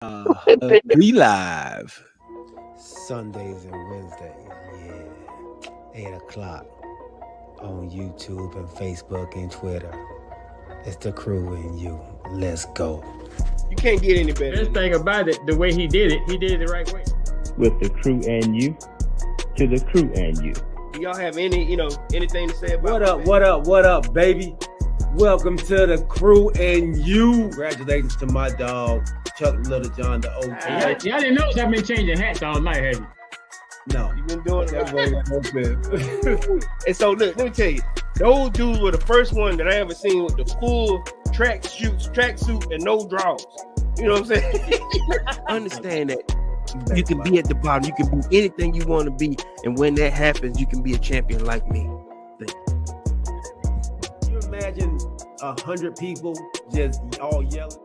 We live. Sundays and Wednesdays, yeah. 8 o'clock on YouTube and Facebook and Twitter. It's the crew and you. Let's go. You can't get any better. Best thing about it, the way he did it the right way. With the crew and you, to the crew and you. Do y'all have anything to say about What up, baby? Welcome to the crew and you. Congratulations to my dog, Chuck Little John, the OG. Y'all didn't notice I've been changing hats all night, have you? No. You've been doing it. And so look, let me tell you, those dudes were the first one that I ever seen with the full tracksuit and no drawers. You know what I'm saying? Understand that you can be at the bottom. You can be anything you want to be. And when that happens, you can be a champion like me. Can you imagine 100 people just all yelling?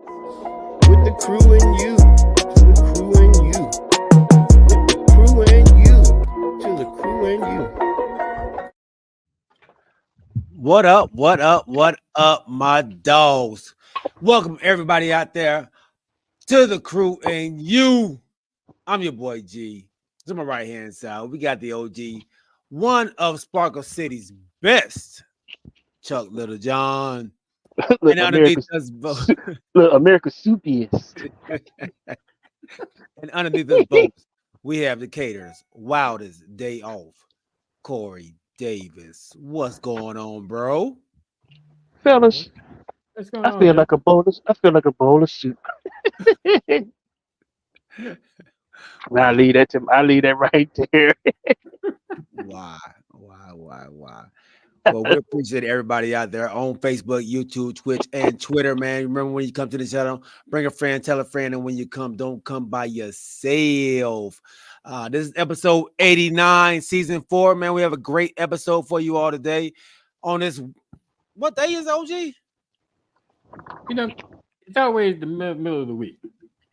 With the crew and you, to the crew and you. With the crew and you, to the crew and you. What up, my dogs? Welcome everybody out there to the crew and you. I'm your boy G. To my right hand side, we got the OG, one of Sparkle City's best, Chuck Little John. Look, And underneath us both, America's soupiest. and underneath us both, we have the caterers, wildest day off, Corey Davis. What's going on, bro? Fellas, What's going on? I feel like a bowl of soup. I leave that right there. Why? Well, we appreciate everybody out there on Facebook, YouTube, Twitch, and Twitter, man. Remember, when you come to the channel, bring a friend, tell a friend, and when you come, don't come by yourself. This is episode 89, season 4, man. We have a great episode for you all today. On this, what day is OG? You know, it's always the middle of the week.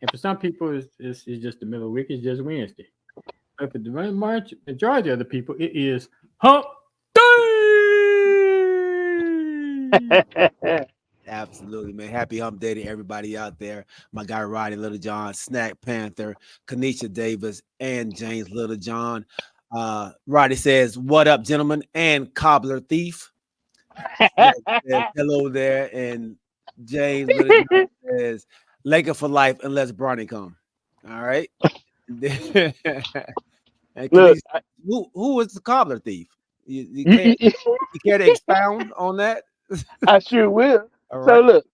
And for some people, it's just the middle of the week. It's just Wednesday. But for the majority of the people, it is hump day. Absolutely, man. Happy hump day to everybody out there. My guy Roddy Little John, Snack Panther, Kanisha Davis, and James Little John. Roddy says, "What up, gentlemen?" And Cobbler Thief. Hello there. And James Little John says, "Laker for life unless Bronny come." All right. And Look, who is the Cobbler Thief? You care to expound on that? I sure will. All So right. look,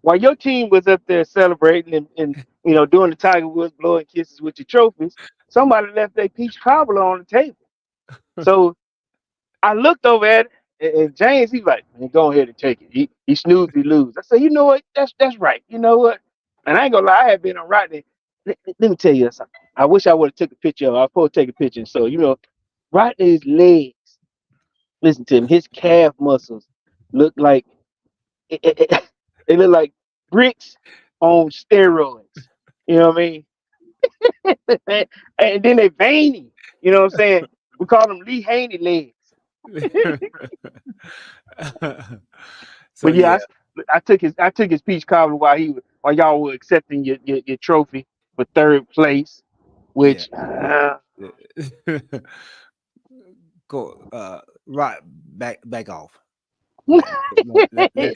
while your team was up there celebrating and doing the Tiger Woods blowing kisses with your trophies, somebody left their peach cobbler on the table. So I looked over at it, and James, he's like, "Man, go ahead and take it. He snooze, he lose." I said, "You know what? That's right. You know what?" And I ain't gonna lie, I had been on Rodney. Let me tell you something. I wish I would have took a picture of it. I was supposed to take a picture. So, Rodney's legs, listen to him, his calf muscles look like they look like bricks on steroids. You know what I mean? And then they veiny. You know what I'm saying? We call them Lee Haney legs. So, But yeah, I took his peach cobbler while y'all were accepting your trophy for third place, which Go right back off. no.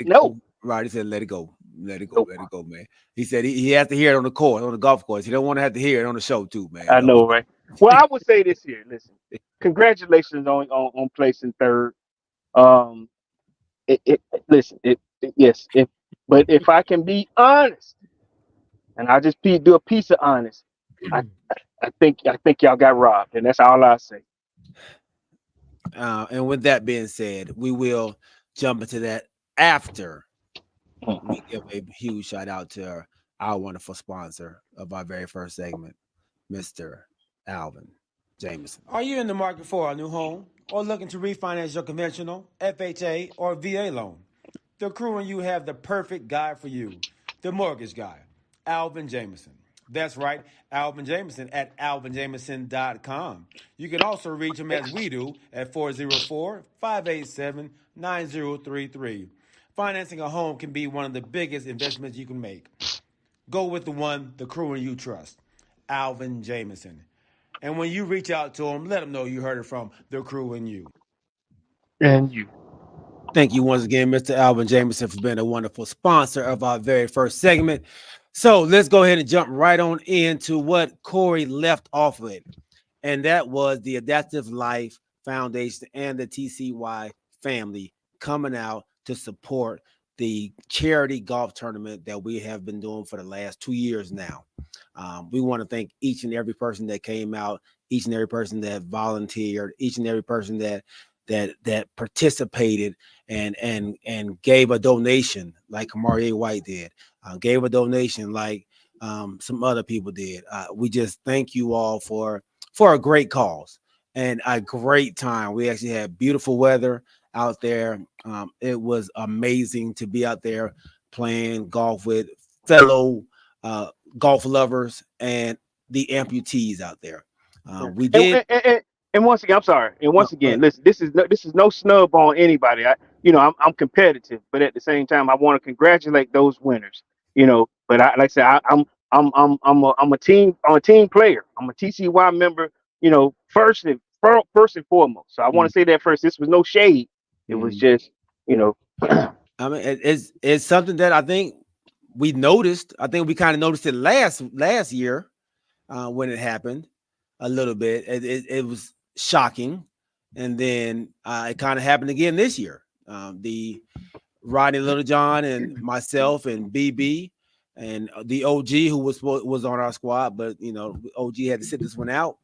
Go. Right, he said, let it go, man. He said he has to hear it on the golf course. He don't want to have to hear it on the show too, man. I know, right? Well, I would say this here. Listen, congratulations on placing third. But if I can be honest, and I just do a piece of honest, I think y'all got robbed, and that's all I say. And with that being said, we will jump into that after we give a huge shout out to our wonderful sponsor of our very first segment, Mr. Alvin Jameson. Are you in the market for a new home or looking to refinance your conventional, FHA, or VA loan? The crew and you have the perfect guy for you, the mortgage guy, Alvin Jameson. That's right, Alvin Jameson at alvinjameson.com. You can also reach him as we do at 404-587-9033. Financing a home can be one of the biggest investments you can make. go with the one the crew and you trust, Alvin Jameson. And when you reach out to him, let him know you heard it from the crew and you. And you. Thank you once again, Mr. Alvin Jameson, for being a wonderful sponsor of our very first segment. So let's go ahead and jump right on into what Corey left off with. And that was the Adaptive Life Foundation and the TCY family coming out to support the charity golf tournament that we have been doing for the last 2 years now. We want to thank each and every person that came out, each and every person that volunteered, each and every person that participated and gave a donation like Kamarie White did, gave a donation like some other people did. We just thank you all for a great cause and a great time. We actually had beautiful weather out there. It was amazing to be out there playing golf with fellow golf lovers and the amputees out there. We did. And once again, I'm sorry. And once again, listen, this is no snub on anybody. I'm competitive, but at the same time, I want to congratulate those winners. But like I said, I'm a team player. I'm a TCY member. First and foremost. So I want to say that first. This was no shade. It was just, I mean, it's something that I think we noticed. I think we kind of noticed it last year when it happened a little bit. It was shocking, and then it kind of happened again this year. The Rodney Littlejohn and myself and BB and the OG who was on our squad, but OG had to sit this one out.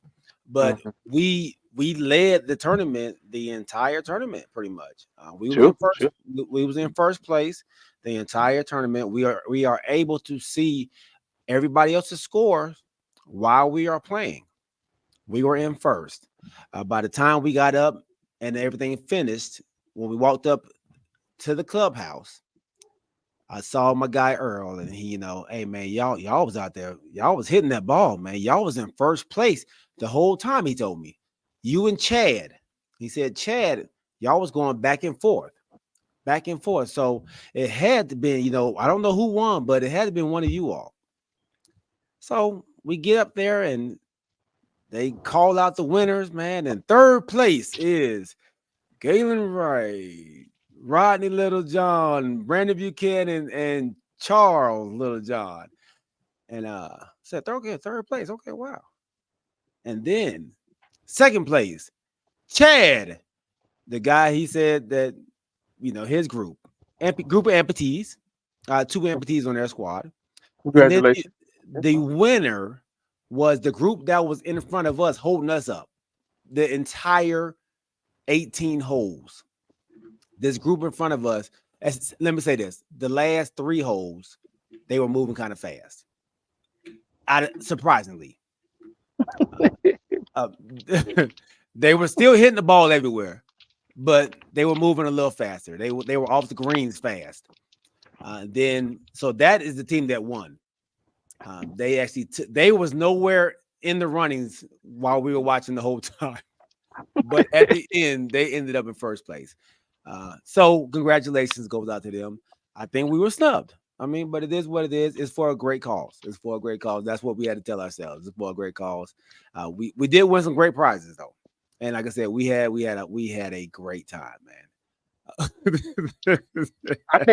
But we led the tournament, the entire tournament, pretty much. We was in first place the entire tournament. We are able to see everybody else's scores while we are playing. We were in first. By the time we got up and everything finished, when we walked up to the clubhouse, I saw my guy Earl, and he, hey man, y'all was out there, y'all was hitting that ball, man. Y'all was in first place the whole time. He told me, you and Chad. He said, Chad, y'all was going back and forth. So it had to be, I don't know who won, but it had to be one of you all. So we get up there and they call out the winners, man. And third place is Galen Wright, Rodney Littlejohn, Brandon Buchanan, and Charles Littlejohn. And said, okay, third place. Okay, wow. And then second place, Chad, the guy he said that, his group of amputees, 2 amputees on their squad. Congratulations. And then the winner was the group that was in front of us holding us up the entire 18 holes. This group in front of us, let me say this, the last 3 holes, they were moving kind of fast. Surprisingly. They were still hitting the ball everywhere, but they were moving a little faster. They were off the greens fast. So that is the team that won. They actually they was nowhere in the runnings while we were watching the whole time, but at the end they ended up in first place. So congratulations goes out to them. I think we were snubbed. I mean, but it is what it is. It's for a great cause. That's what we had to tell ourselves. It's for a great cause. We did win some great prizes though, and like I said, we had a great time, man. I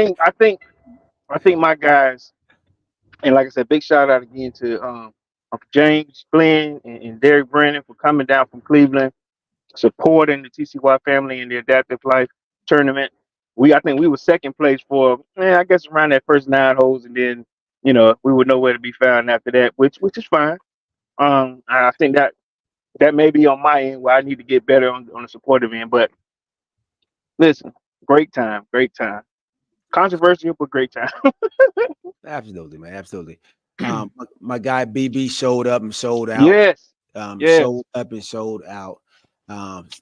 think my guys. And like I said, big shout out again to James Flynn and Derek Brandon for coming down from Cleveland, supporting the TCY family in the Adaptive Life tournament. I think we were second place for, I guess around that first 9 holes, and then we were nowhere to be found after that, which is fine. I think that may be on my end where I need to get better on the supportive end. But listen, great time. Controversial, but great time. Absolutely, man. Absolutely. My guy BB showed up and showed out. Yes. Showed up and showed out.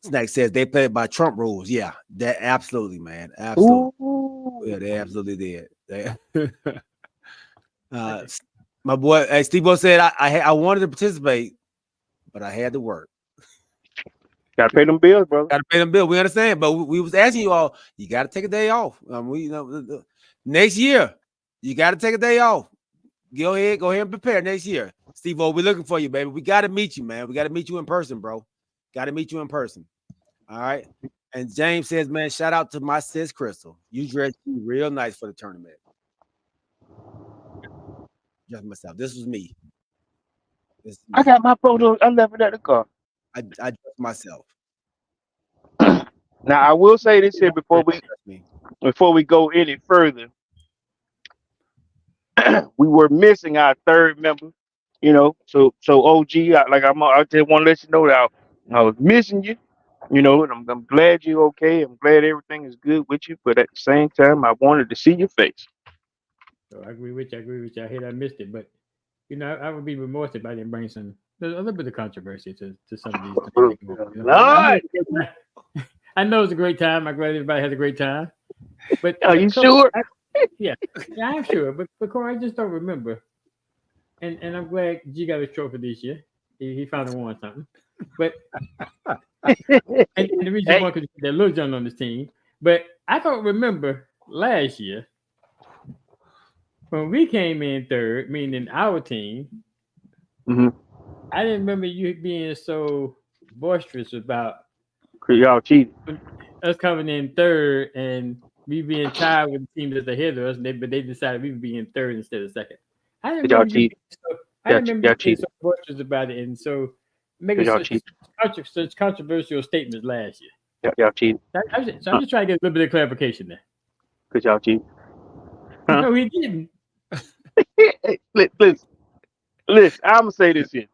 Snack says they played by Trump rules. Yeah, that absolutely, man. Absolutely. Ooh. Yeah, they absolutely did. My boy, Steve said I wanted to participate, but I had to work. Gotta pay them bills, brother. Gotta pay them bills. We understand, but we was asking you all, you got to take a day off. Next year, you got to take a day off. Go ahead and prepare next year. Steve-O, we're looking for you, baby. We got to meet you, man. We got to meet you in person, bro. Got to meet you in person. All right. And James says, man, shout out to my sis Crystal. You dressed real nice for the tournament. Just myself. This was me. I got my photo. I left it at the car. I dressed myself. Now I will say this here before we go any further. We were missing our third member, you know. So OG, I just want to let you know that I was missing you, you know. And I'm glad you're okay. I'm glad everything is good with you. But at the same time, I wanted to see your face. So I agree with you. I hate I missed it, but you know, I would be remorse if I didn't bring a little bit of controversy to some of these things. You know? I know it's a great time. I'm glad everybody has a great time. But are you sure? Yeah, I'm sure. But Corey, I just don't remember. And I'm glad G got a trophy this year. He finally won something. But and the reason why because that little John on this team. But I don't remember last year when we came in third, meaning our team. Mm-hmm. I didn't remember you being so boisterous about y'all cheated. Us coming in third and we being tied with the team that's ahead of us, but they decided we would be in third instead of second. I didn't remember you being so boisterous about it, and so making such controversial statements last year. Y'all cheated. I'm just trying to get a little bit of clarification there. Because y'all cheated. Huh? No, he didn't. Hey, listen, I'm gonna say this here.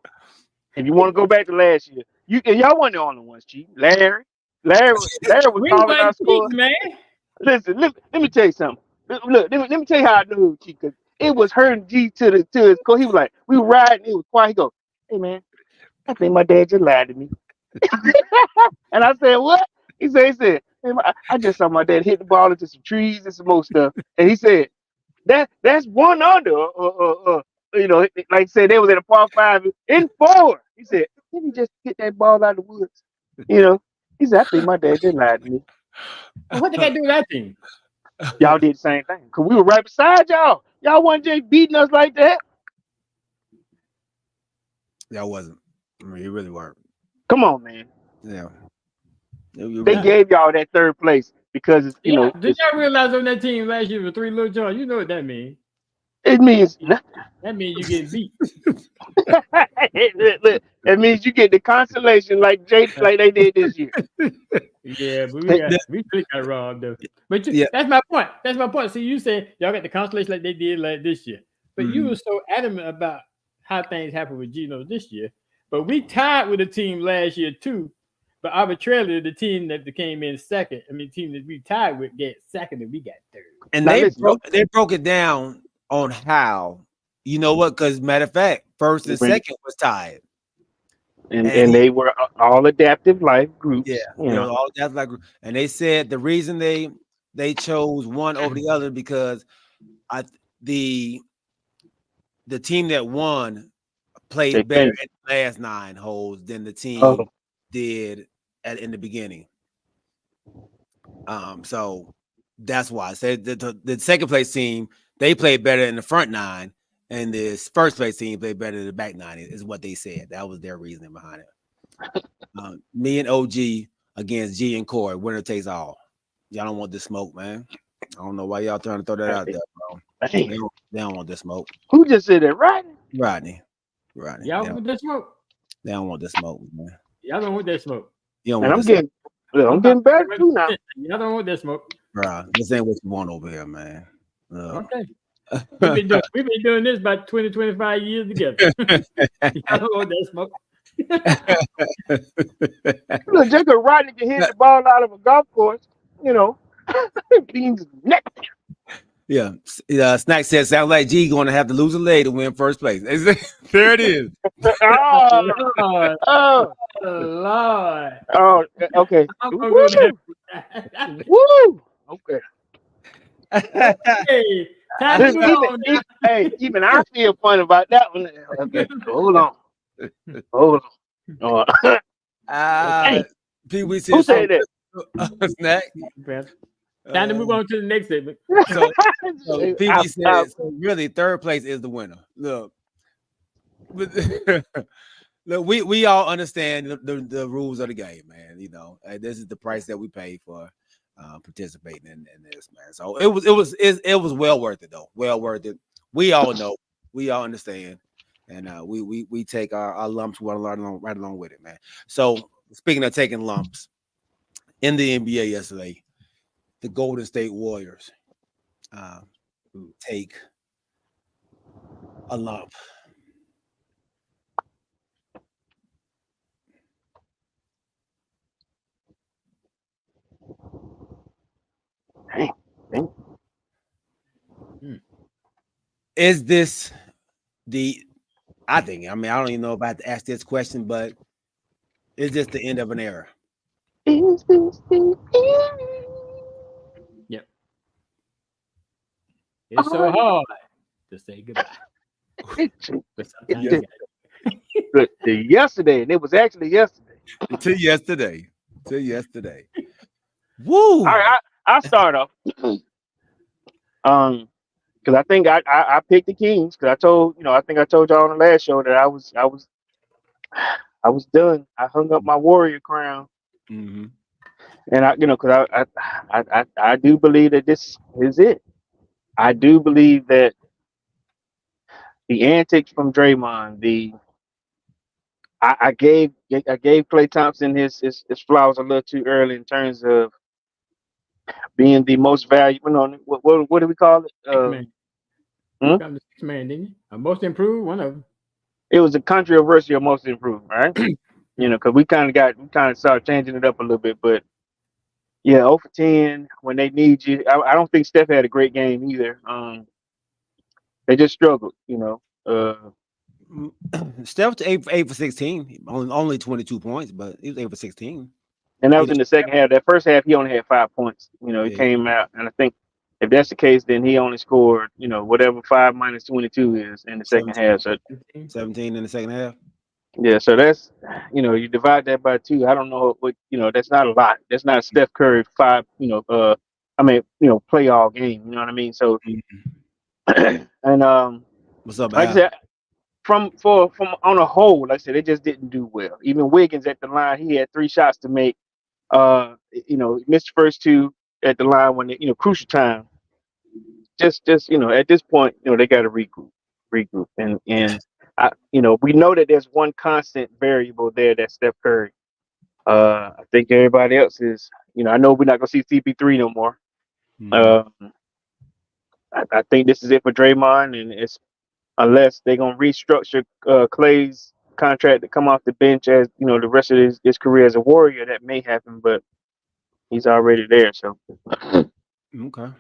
If you want to go back to last year, y'all weren't the only ones cheating. Larry was calling our score. Man. Listen, let me tell you something. Look, let me tell you how I knew it was cheating. Because it was hurting G to his core. He was like, we were riding, it was quiet. He go, hey man, I think my dad just lied to me. And I said, what? He said, hey, I just saw my dad hit the ball into some trees and some more stuff. And he said, that's one under. You know, like I said, they was at a par 5 in 4. He said, let me just get that ball out of the woods. You know, he said, I think my dad just lied to me. Well, what they got to do with that team? Y'all did the same thing. Because we were right beside y'all. Y'all wasn't just beating us like that. Y'all wasn't. I mean, you really weren't. Come on, man. Yeah. They gave y'all that third place because, you know. Did y'all realize on that team last year with 3 little John? You know what that means. It means nothing. That means you get beat. It means you get the consolation like they did this year. Yeah, but we really got robbed though. But that's my point. That's my point. See, you said y'all got the consolation like they did like this year, but you were so adamant about how things happened with Gino this year. But we tied with a team last year too. But arbitrarily, the team that came in second, the team that we tied with get second, and we got third. And they broke it down on how, you know what? Because matter of fact, first and second was tied, and they were all adaptive life groups. Yeah, you know, all adaptive life groups. And they said the reason they chose one over the other because the team that won played better in the last 9 holes than the team did in the beginning. So that's why. So the second place team, they played better in the front 9, and this first place team played better in the back 9, is what they said. That was their reasoning behind it. Me and OG against G and Corey, winner takes all. Y'all don't want this smoke, man. I don't know why y'all trying to throw that out there, bro. They don't want this smoke. Who just said that? Rodney. Y'all want that smoke? They don't want this smoke, man. Y'all don't want that smoke. You don't and want I'm getting better too now. Y'all don't want that smoke. Bro, this ain't what you want over here, man. Okay. We've been doing this about 20, 25 years together. Y'all don't want that smoke. Look, just because Rodney can hit the ball out of a golf course, you know, it means nothing. Yeah. Snack said, sounds like G going to have to lose a leg to win first place. There it is. Oh, Lord. Oh, okay. Woo! Okay. Hey, even I feel fun about that one. Okay, hold on. Pee Wee said, who said that? Snack. Time to move on to the next segment. So PB said I- it. So really, third place is the winner. Look, but look, we all understand the rules of the game, man. You know, this is the price that we pay for participating in this, man. So it was well worth it, though. Well worth it. We all know, we all understand, and we take our lumps right along with it, man. So speaking of taking lumps, in the NBA yesterday, the Golden State Warriors take a lump. Dang. Is this I mean, I don't even know if I have to ask this question, but is this the end of an era? Is this the end? Yep. It's so hard to say goodbye. But sometimes you gotta Yesterday, and it was actually yesterday. To yesterday. Woo! All right, I'll start off. Because I think I picked the Kings because I think I told y'all on the last show that I was done. I hung up my Warrior crown, Mm-hmm. and because I do believe that this is it. I do believe that the antics from Draymond, I gave Klay Thompson his flowers a little too early in terms of being the most valuable. What do we call it? man. You got the 6 man, didn't you? Most improved, one of them. It was a controversial most improved, right? Because we kind of started changing it up a little bit, but yeah, 0 for 10 when they need you. I don't think Steph had a great game either. They just struggled, Steph to 8 for 16, only 22 points, but he was 8 for 16. And that was in the second half. That first half, he only had 5 points. He came out, and I think if that's the case, then he only scored, whatever 5 minus 22 is in the second half. So 17 in the second half. Yeah, so that's you divide that by 2. I don't know what that's not a lot. That's not a Steph Curry 5. Play all game. You know what I mean? So, and What's up, like Al? I said, from on a whole, like I said, they just didn't do well. Even Wiggins at the line, he had 3 shots to make. Missed the first 2 at the line when crucial time. Just at this point, they got to regroup, and we know that there's one constant variable there. That's Steph Curry. I think everybody else is. I know we're not gonna see CP3 no more. I think this is it for Draymond, and it's unless they're gonna restructure Clay's contract to come off the bench as the rest of his career as a Warrior. That may happen, but he's already there. So okay,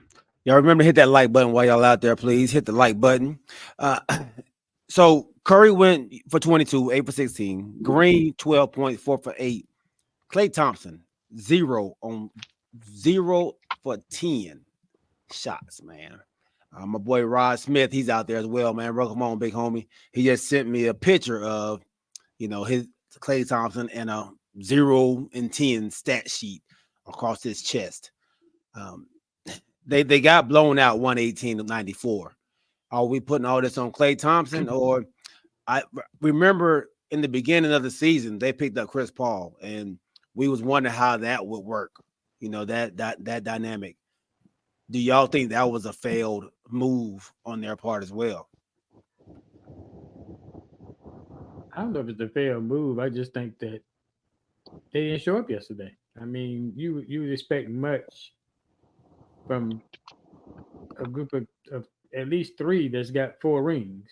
y'all remember to hit that like button while y'all out there, please. Hit the like button. So Curry went for 22, 8 for 16. Green 12 points, 4 for 8. Klay Thompson 0 for 10 shots, man. My boy Rod Smith, he's out there as well, man. Bro, come on, big homie. He just sent me a picture of, his Klay Thompson and a 0 and 10 stat sheet across his chest. They got blown out 118-94. Are we putting all this on Klay Thompson? Or I remember in the beginning of the season, they picked up Chris Paul, and we was wondering how that would work. That dynamic. Do y'all think that was a failed move on their part as well? I don't know if it's a failed move. I just think that they didn't show up yesterday. I mean, you would expect much from a group of at least 3 that's got 4 rings,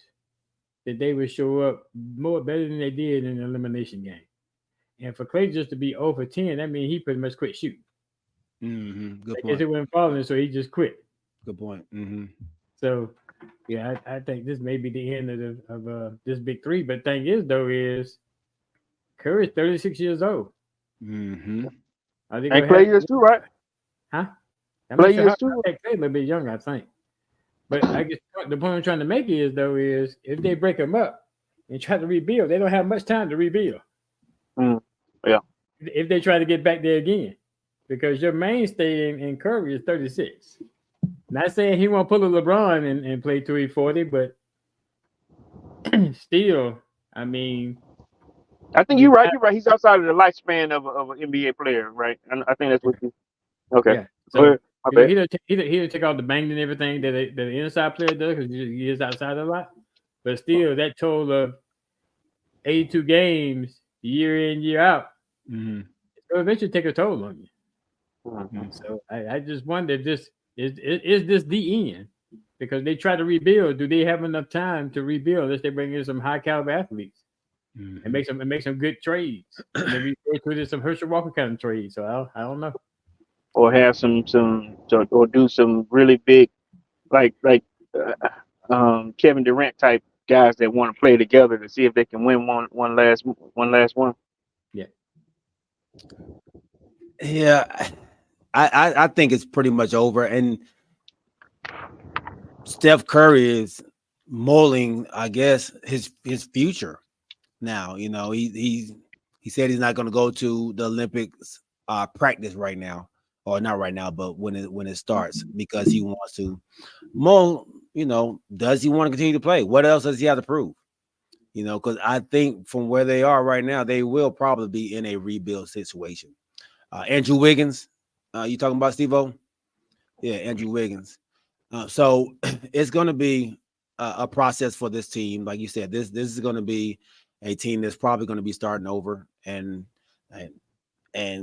that they would show up better than they did in the elimination game. And for Klay just to be 0 for 10, that means he pretty much quit shooting. Good I point. guess it wasn't falling, so he just quit. Good point. So, yeah, I think this may be the end of this big 3. But the thing is, though, is Curry's 36 years old. I think Klay is too, right? Huh? Klay is too. Klay a little bit younger, I think. But I guess the point I'm trying to make is if they break them up and try to rebuild, they don't have much time to rebuild. Yeah. If they try to get back there again, because your mainstay in Curry is 36. Not saying he won't pull a LeBron and play till he's 40, but still, I mean, I think you're right. You're right. He's outside of the lifespan of an NBA player, right? And I think that's what you. Okay. yeah. Go So ahead. My bad. he don't take all the banging and everything that the inside player does because he is outside a lot. But still, that total of 82 games year in year out, it'll eventually take a toll on you. Mhm. So I just wonder if this is this the end? Because they try to rebuild. Do they have enough time to rebuild unless they bring in some high caliber athletes and make some good trades? And then we go through some Herschel Walker kind of trades. So I don't know. Or have some or do some really big like Kevin Durant type guys that want to play together to see if they can win one last one. Yeah. Yeah, I think it's pretty much over, and Steph Curry is molding, I guess, his future now. You know, he said he's not going to go to the Olympics practice right now, or not right now, but when it starts, because he wants to mold. You know, does he want to continue to play? What else does he have to prove? You know, because I think from where they are right now, they will probably be in a rebuild situation. Andrew Wiggins, you talking about, Steve-O? Yeah, Andrew Wiggins. So it's going to be a process for this team. Like you said, this is going to be a team that's probably going to be starting over. And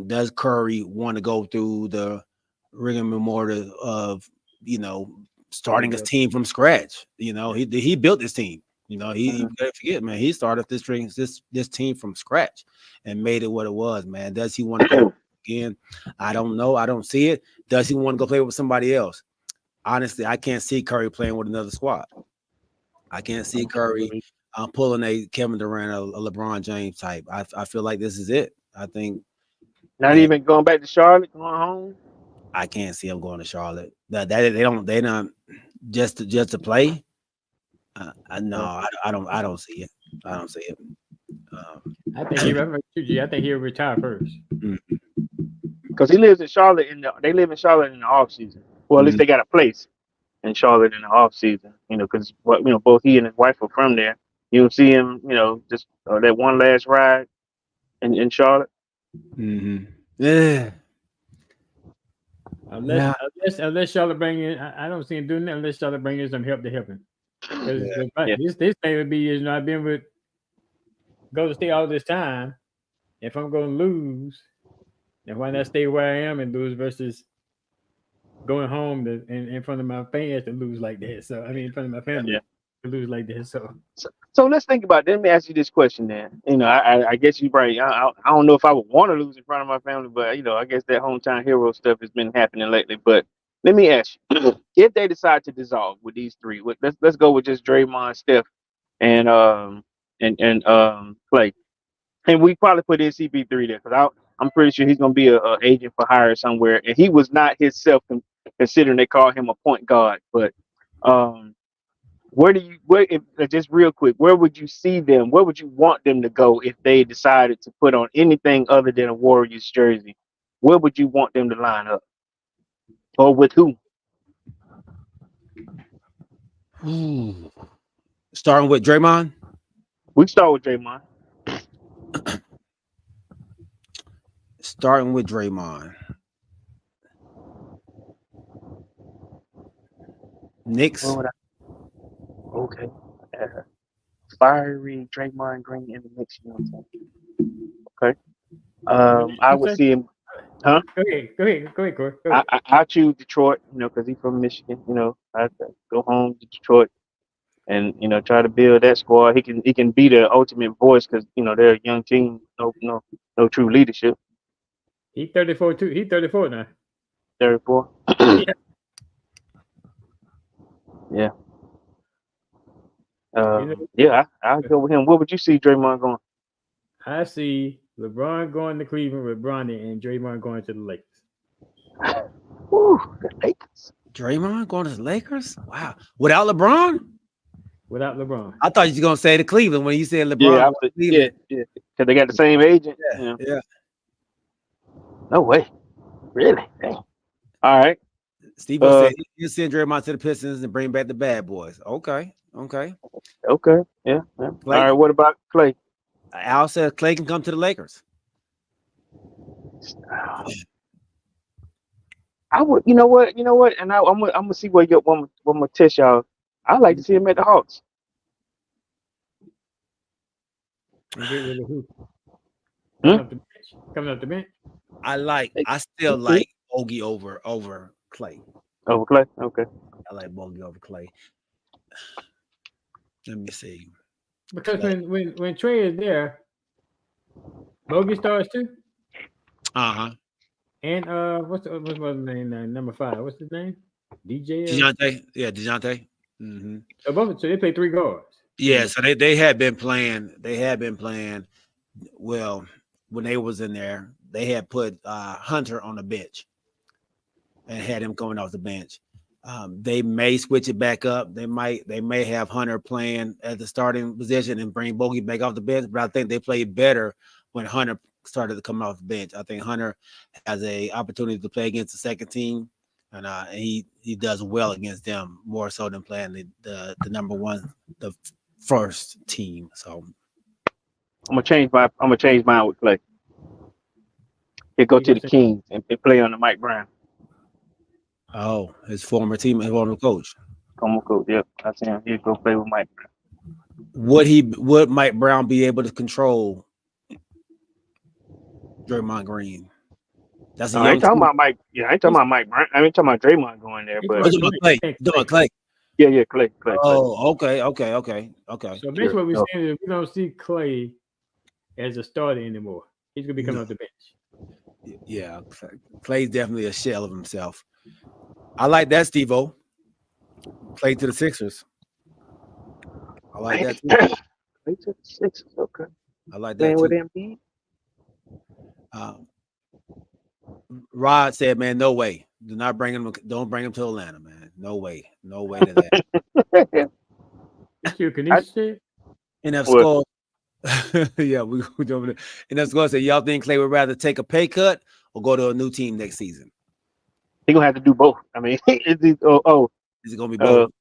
does Curry want to go through the rigmarole of, you know, starting his team from scratch? You know, he built this team. You know, you gotta forget, man, he started this team from scratch and made it what it was, man. Does he want to go again? I don't know. I don't see it. Does he want to go play with somebody else? Honestly, I can't see Curry playing with another squad. I can't see Curry pulling a Kevin Durant, a LeBron James type. I feel like this is it. I think Not even going back to Charlotte, going home. I can't see him going to Charlotte. That they don't just to play. No, I don't see it. I don't see it. I think he'll retire first. Because he lives in Charlotte they live in Charlotte in the off season. Well, at least they got a place in Charlotte in the off season. You know, because both he and his wife are from there. You don't see him, just that one last ride in Charlotte. Yeah. Unless Charlotte bring in, I don't see him doing that unless Charlotte bring in some help to help him. Because this thing would be, I've been with Golden State all this time. If I'm going to lose, then why not stay where I am and lose versus going home in front of my fans to lose like that? So I mean, in front of my family to lose like that. So let's think about it. Let me ask you this question then. I guess you probably I don't know if I would want to lose in front of my family, but I guess that hometown hero stuff has been happening lately. But let me ask you, if they decide to dissolve with these three, let's go with just Draymond, Steph, and Clay, and we probably put in CP3 there because I'm pretty sure he's gonna be a agent for hire somewhere, and he was not himself considering they call him a point guard, but just real quick, where would you see them? Where would you want them to go if they decided to put on anything other than a Warriors jersey? Where would you want them to line up? Or with who? Starting with Draymond? We can start with Draymond. Starting with Draymond. Knicks. Okay. Fiery Draymond Green in the Knicks. You know what I'm saying? Okay. I would see him. Huh? Go ahead, Corey. I choose Detroit, because he's from Michigan. I'd go home to Detroit and try to build that squad. He can be the ultimate voice because they're a young team. No true leadership. He's 34 too. He's 34 now. 34. Yeah. I'll go with him. Where would you see Draymond going? I see LeBron going to Cleveland with Bronny and Draymond going to the Lakers. Woo, the Lakers. Draymond going to the Lakers? Wow. Without LeBron? Without LeBron. I thought you were going to say the Cleveland when you said LeBron. Yeah. Because they got the same agent. Yeah. No way. Really? Dang. All right. Steve-O said he'll send Draymond to the Pistons and bring back the bad boys. Okay. Okay. Yeah. Yeah. All Clay, right. What about Clay? Al says Clay can come to the Lakers. I would. You know what? And I'm gonna see where you. One more test y'all. I like to see him at the Hawks. And get rid of who? Hmm? Coming up the bench. I still like Bogey over Clay. Over Clay. Okay. I like Bogey over Clay. Let me see. Because when Trey is there, Bogey starts too. Uh-huh. And what's his name? Number 5. What's his name? DJ. DeJounte. Yeah, DeJounte. Mm-hmm. So they play 3 guards. Yeah, so they had been playing. They had been playing. Well, when they was in there, they had put Hunter on the bench and had him going off the bench. They may switch it back up. They may have Hunter playing at the starting position and bring Bogey back off the bench. But I think they played better when Hunter started to come off the bench. I think Hunter has a opportunity to play against the second team, and he does well against them more so than playing the number one, the first team. So I'm gonna change mine with Clay. He'll go to the Kings and play under Mike Brown. Oh, his former team, his former coach. Former coach, yep. I see him. He'll go play with Mike Brown. Would Mike Brown be able to control Draymond Green? That's a I ain't talking about Mike. Yeah, I ain't talking about Mike Brown. I ain't talking about Draymond going there, but Clay. Yeah, Clay. Oh, okay. So basically, what we're saying is we don't see Clay as a starter anymore. He's gonna be coming off the bench. Yeah, Clay's definitely a shell of himself. I like that, Steve-O. Play to the Sixers. I like that too. Play to the Sixers, okay. I like that Playing too. with Embiid. Rod said, "Man, no way. Don't bring him to Atlanta, man. No way to that." That's your connection. And that score, yeah, we over there. And that score said, "Y'all think Clay would rather take a pay cut or go to a new team next season?" He gonna have to do both. I mean, is it gonna be both?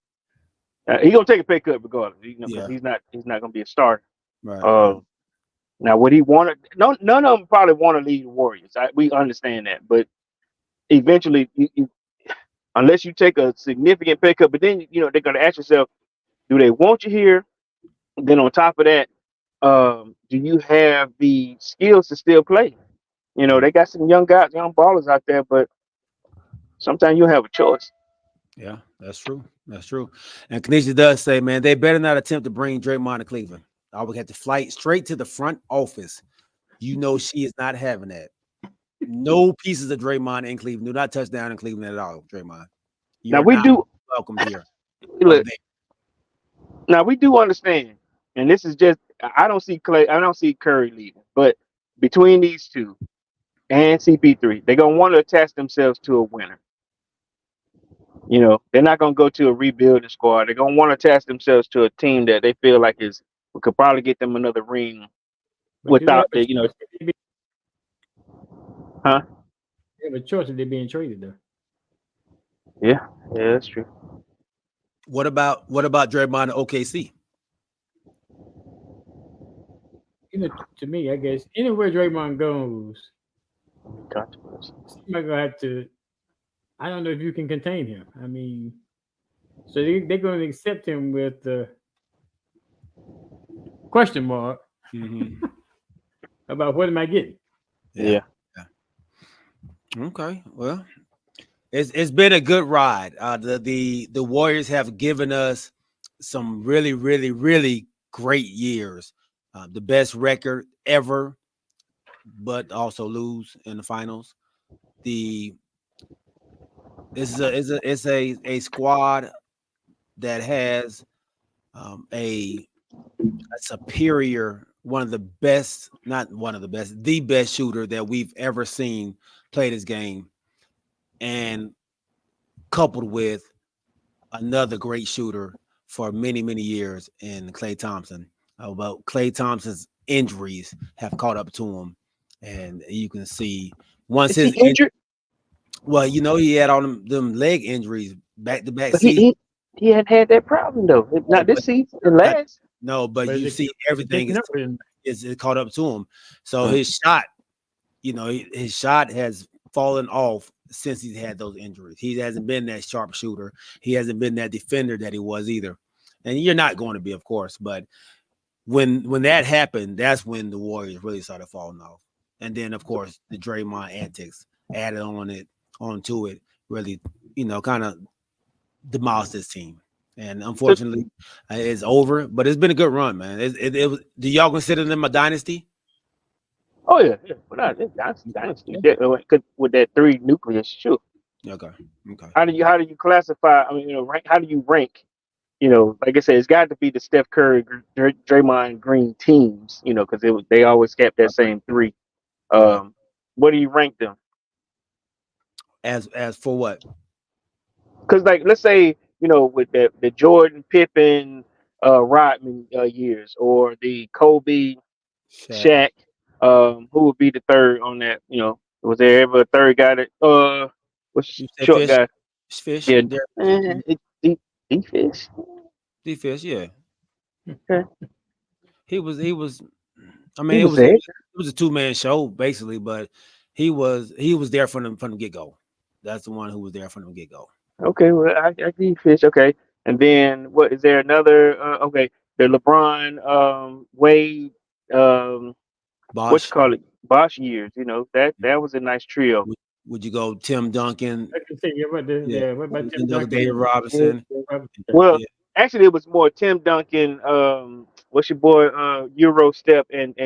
He gonna take a pay cut regardless. He's not gonna be a starter. Right. Now, would he want to? No, none of them probably want to leave the Warriors. We understand that, but eventually, unless you take a significant pay cut, but then they're gonna ask yourself, do they want you here? Then on top of that, do you have the skills to still play? They got some young guys, young ballers out there, but sometimes you have a choice. Yeah, that's true. And Kanisha does say, man, they better not attempt to bring Draymond to Cleveland. I would have to flight straight to the front office. She is not having that. No pieces of Draymond in Cleveland. Do not touch down in Cleveland at all, Draymond. Now we do welcome here. Look, now we do understand, and this is just I don't see Curry leaving, but between these two and CP3, they're gonna want to attach themselves to a winner. They're not gonna go to a rebuilding squad. They're gonna want to attach themselves to a team that they feel like could probably get them another ring without the. Huh? They have a choice if they're being traded though. Yeah, that's true. What about Draymond to OKC? To me, I guess anywhere Draymond goes, somebody's gonna have to. I don't know if you can contain him. I mean, so they're going to accept him with the question mark about what am I getting? Yeah. Okay. Well, it's been a good ride. The Warriors have given us some really, really, really great years. The best record ever, but also lose in the finals. It's a squad that has a superior, the best shooter that we've ever seen play this game, and coupled with another great shooter for many, many years in Klay Thompson. But Klay Thompson's injuries have caught up to him, and you can see once Is he injured. Well, he had all them leg injuries back to back But season. he hadn't had that problem though. Not this But season. The last. no, but But you it see everything picking up with him. is caught up to him. So his shot, his shot has fallen off since he's had those injuries. He hasn't been that sharpshooter. He hasn't been that defender that he was either. And you're not going to be, of course, but when that happened, that's when the Warriors really started falling off. And then, of course, the Draymond antics added onto it, really, kind of demolished this team. And unfortunately, it's over. But it's been a good run, man. It was. Do y'all consider them a dynasty? Oh yeah. But that's dynasty. With that 3 nucleus, sure. Okay. How do you classify? I mean, how do you rank? Like I said, it's got to be the Steph Curry, Draymond Green teams. Because they always kept that same 3. Right. What do you rank them? As for what? Because like let's say with the Jordan, Pippen, Rodman years, or the Kobe, Shaq, who would be the third on that? Was there ever a third guy that was You said short Fish? guy? Fish? Yeah, There- Fish. Fish, yeah. Okay. He was. I He mean, was there. it was a 2-man show basically, but he was there from the get go. That's the one who was there from the get go. Okay, well I give you Fish. Okay, and then what is there another? Okay, the LeBron, Wade, what you Bosh. call it, Bosch years. That was a nice trio. Would you go Tim Duncan? I can say, what about Tim Duncan? David Robinson. Well, Yeah. actually, it was more Tim Duncan. What's your boy? Euro Step and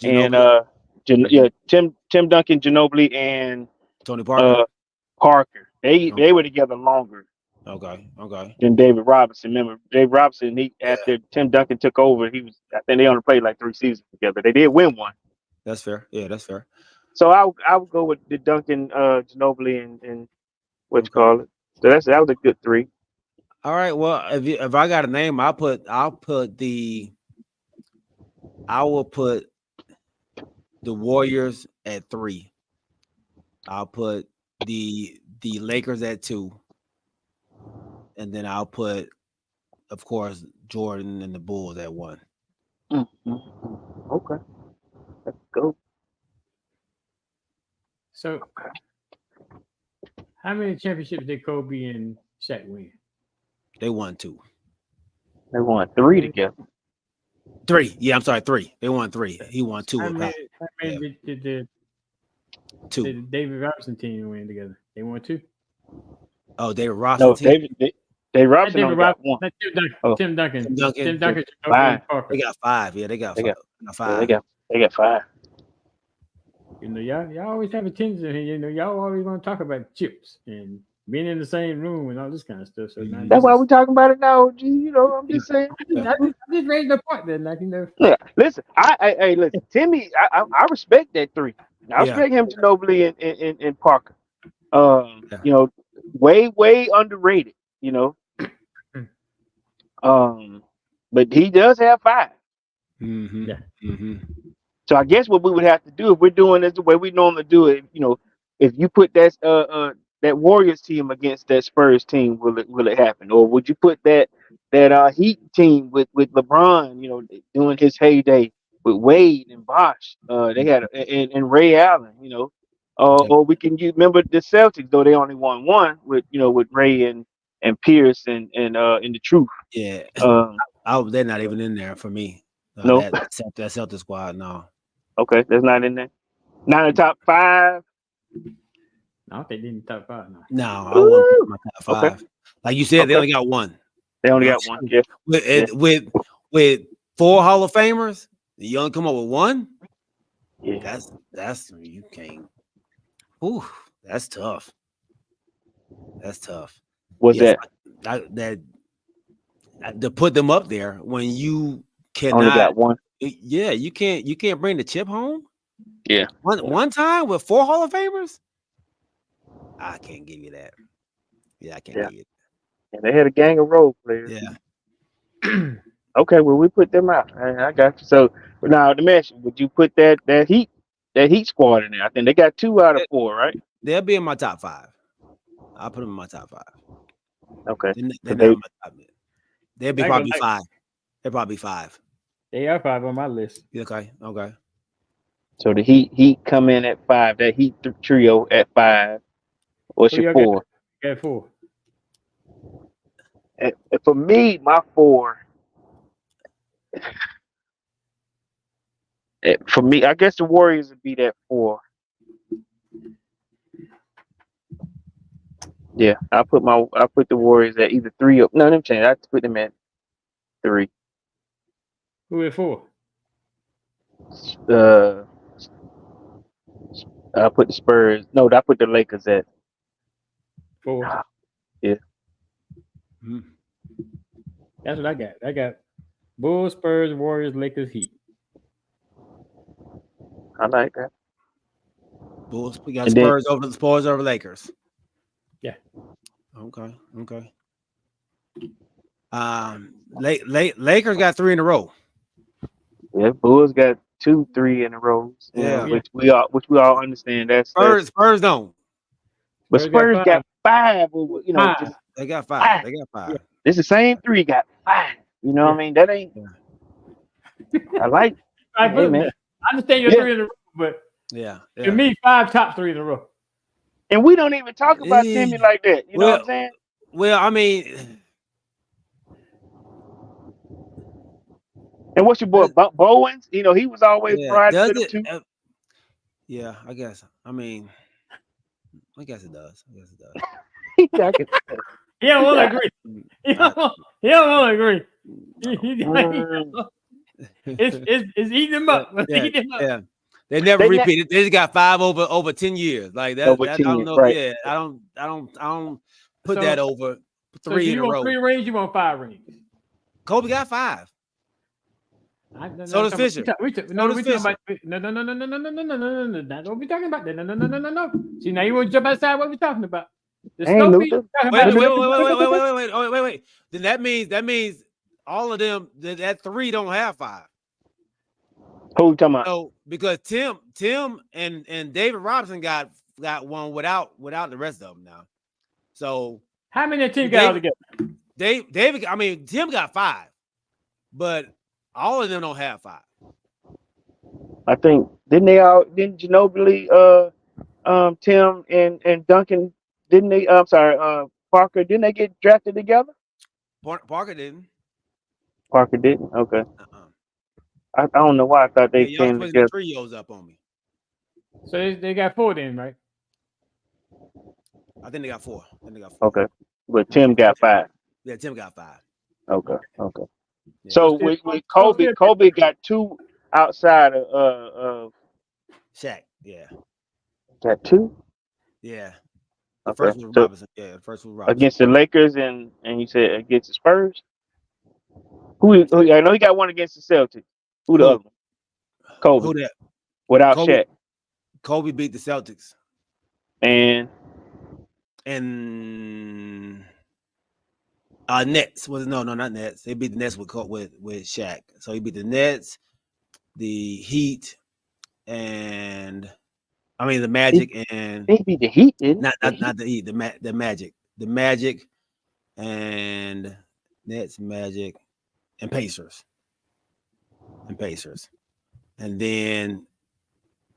Ginobili, Tim Duncan, Ginobili, and Tony Parker. Parker. They were together longer Okay. than David Robinson. Remember, David Robinson. After Tim Duncan took over, I think they only played like 3 seasons together. They did win one. That's fair. Yeah, that's fair. So I would go with the Duncan, Ginobili, and what you call it. So that was a good 3. All right. Well, if I got a name, I will put the Warriors at 3. I'll put the Lakers at 2. And then I'll put, of course, Jordan and the Bulls at 1. Okay. Let's go. So, how many championships did Kobe and Shaq win? They won 2. They won 3 together. 3. Yeah, I'm sorry, 3. They won 3. He won 2. How many did 2. the David Robinson team win together? They won 2. Oh, David Robinson. No, David Robinson only got 1. Not Tim Duncan. Oh. Tim Duncan. Tim Ginobili, 5. and Parker. They got 5. Yeah, they got 5. They got 5. Y'all always have a tendency. Y'all always want to talk about chips and being in the same room and all this kind of stuff. So now That's why we're talking about it now. I'm just saying. I just raised the point then. Yeah, listen, listen, Timmy, I respect that 3. I respect him, Ginobili and Parker. Way underrated. But he does have 5. Mm-hmm. Yeah. Mm-hmm. So I guess what we would have to do if we're doing this the way we normally do it, if you put that Warriors team against that Spurs team, will it happen? Or would you put that Heat team with LeBron, during his heyday with Wade and Bosh, they had and Ray Allen, or we can remember the Celtics, though they only won 1 with Ray and Pierce and in the Truth. Yeah. They're not even in there for me. No. That Celtics squad, no. Okay, that's not in there. Not in the top 5. I don't think they in the top 5 now. No, I wouldn't put my top 5. Okay. Like you said, they only got 1. They only got 1. Yeah. With 4 Hall of Famers, you only come up with 1. Yeah. That's you can't. Ooh, that's tough. That's tough. What's that? That to put them up there when you cannot. Only got 1. Yeah, you can't bring the chip home. Yeah. One time with 4 Hall of Famers. I can't give you that. Yeah, I can't give you And they had a gang of role players. Yeah. Okay, well we put them out. I got you. So now the mention, would you put that Heat squad in there? I think they got 2 out of 4, right? They'll be in my top 5. I'll put them in my top 5. Okay. They're not in my top 10. They'll be I probably go 5. They're probably 5. They are 5 on my list. Okay. So the Heat come in at 5. That Heat trio at 5. What's Who your y'all 4? got 4? And for me, my 4. For me, I guess the Warriors would be that 4. Yeah, I put the Warriors at either 3 or no. Let me change. I put them at 3. Who at 4? I put the Spurs. No, I put the Lakers at 4. Yeah. That's what I got. I got Bulls, Spurs, Warriors, Lakers, Heat. I like that. Bulls. We got Spurs over Lakers. Yeah. Okay. Lakers got 3 in a row. Yeah, Bulls got 2, 3 in a row. Yeah. Which we all understand. That's Spurs don't. But Spurs got 5 over. They got 5. They got 5. Yeah. It's the same 3 got 5. You know what I mean? That ain't. I like. I understand your 3 in a row, but to me, 5 top 3 in a row. And we don't even talk about Timmy like that. You know what I'm saying? Well, I mean. And what's your boy Bowens? He was always fried with him too. Yeah, I guess. I mean, I guess it does. He don't want to agree. He don't want to agree. It's eating him up. Yeah. They never repeated. They just got 5 over 10 years. Like that. Over I 10 don't know. Right. Yeah, I don't put that over 3 in a row. You want 3 rings? You want 5 rings? Kobe got 5. So does Fisher. No. Not what we talking about. No. See, now you want to jump outside what we're talking about. Wait. Then that means all of them that 3 don't have 5. Who you talking about? So because Tim and David Robinson got one without the rest of them now. So how many teams got all together? Tim got 5, but all of them don't have 5. I think didn't Ginobili, Tim and Duncan, didn't they? I'm sorry, Parker, didn't they get drafted together? Parker didn't. Parker didn't. Okay. I don't know why I thought they came together. The trios up on me. So they got 4 then, right? I think they got 4. Okay, but Tim got 5. Yeah, Tim got 5. Okay. Yeah. So with Kobe got 2 outside of Shaq. Yeah. Got 2. Yeah. The Okay. first was Robinson. Yeah, the first was Robinson. Against the Lakers and you said against the Spurs. Who I know he got 1 against the Celtics. Who the other one? Kobe. Who that? Without Kobe, Shaq. Kobe beat the Celtics. And Nets was no, not Nets. They beat the Nets with Shaq. So he beat the Nets, the Heat, and the Magic and they beat the Heat, didn't not the Heat, the Magic, and Nets, Magic, and Pacers, and then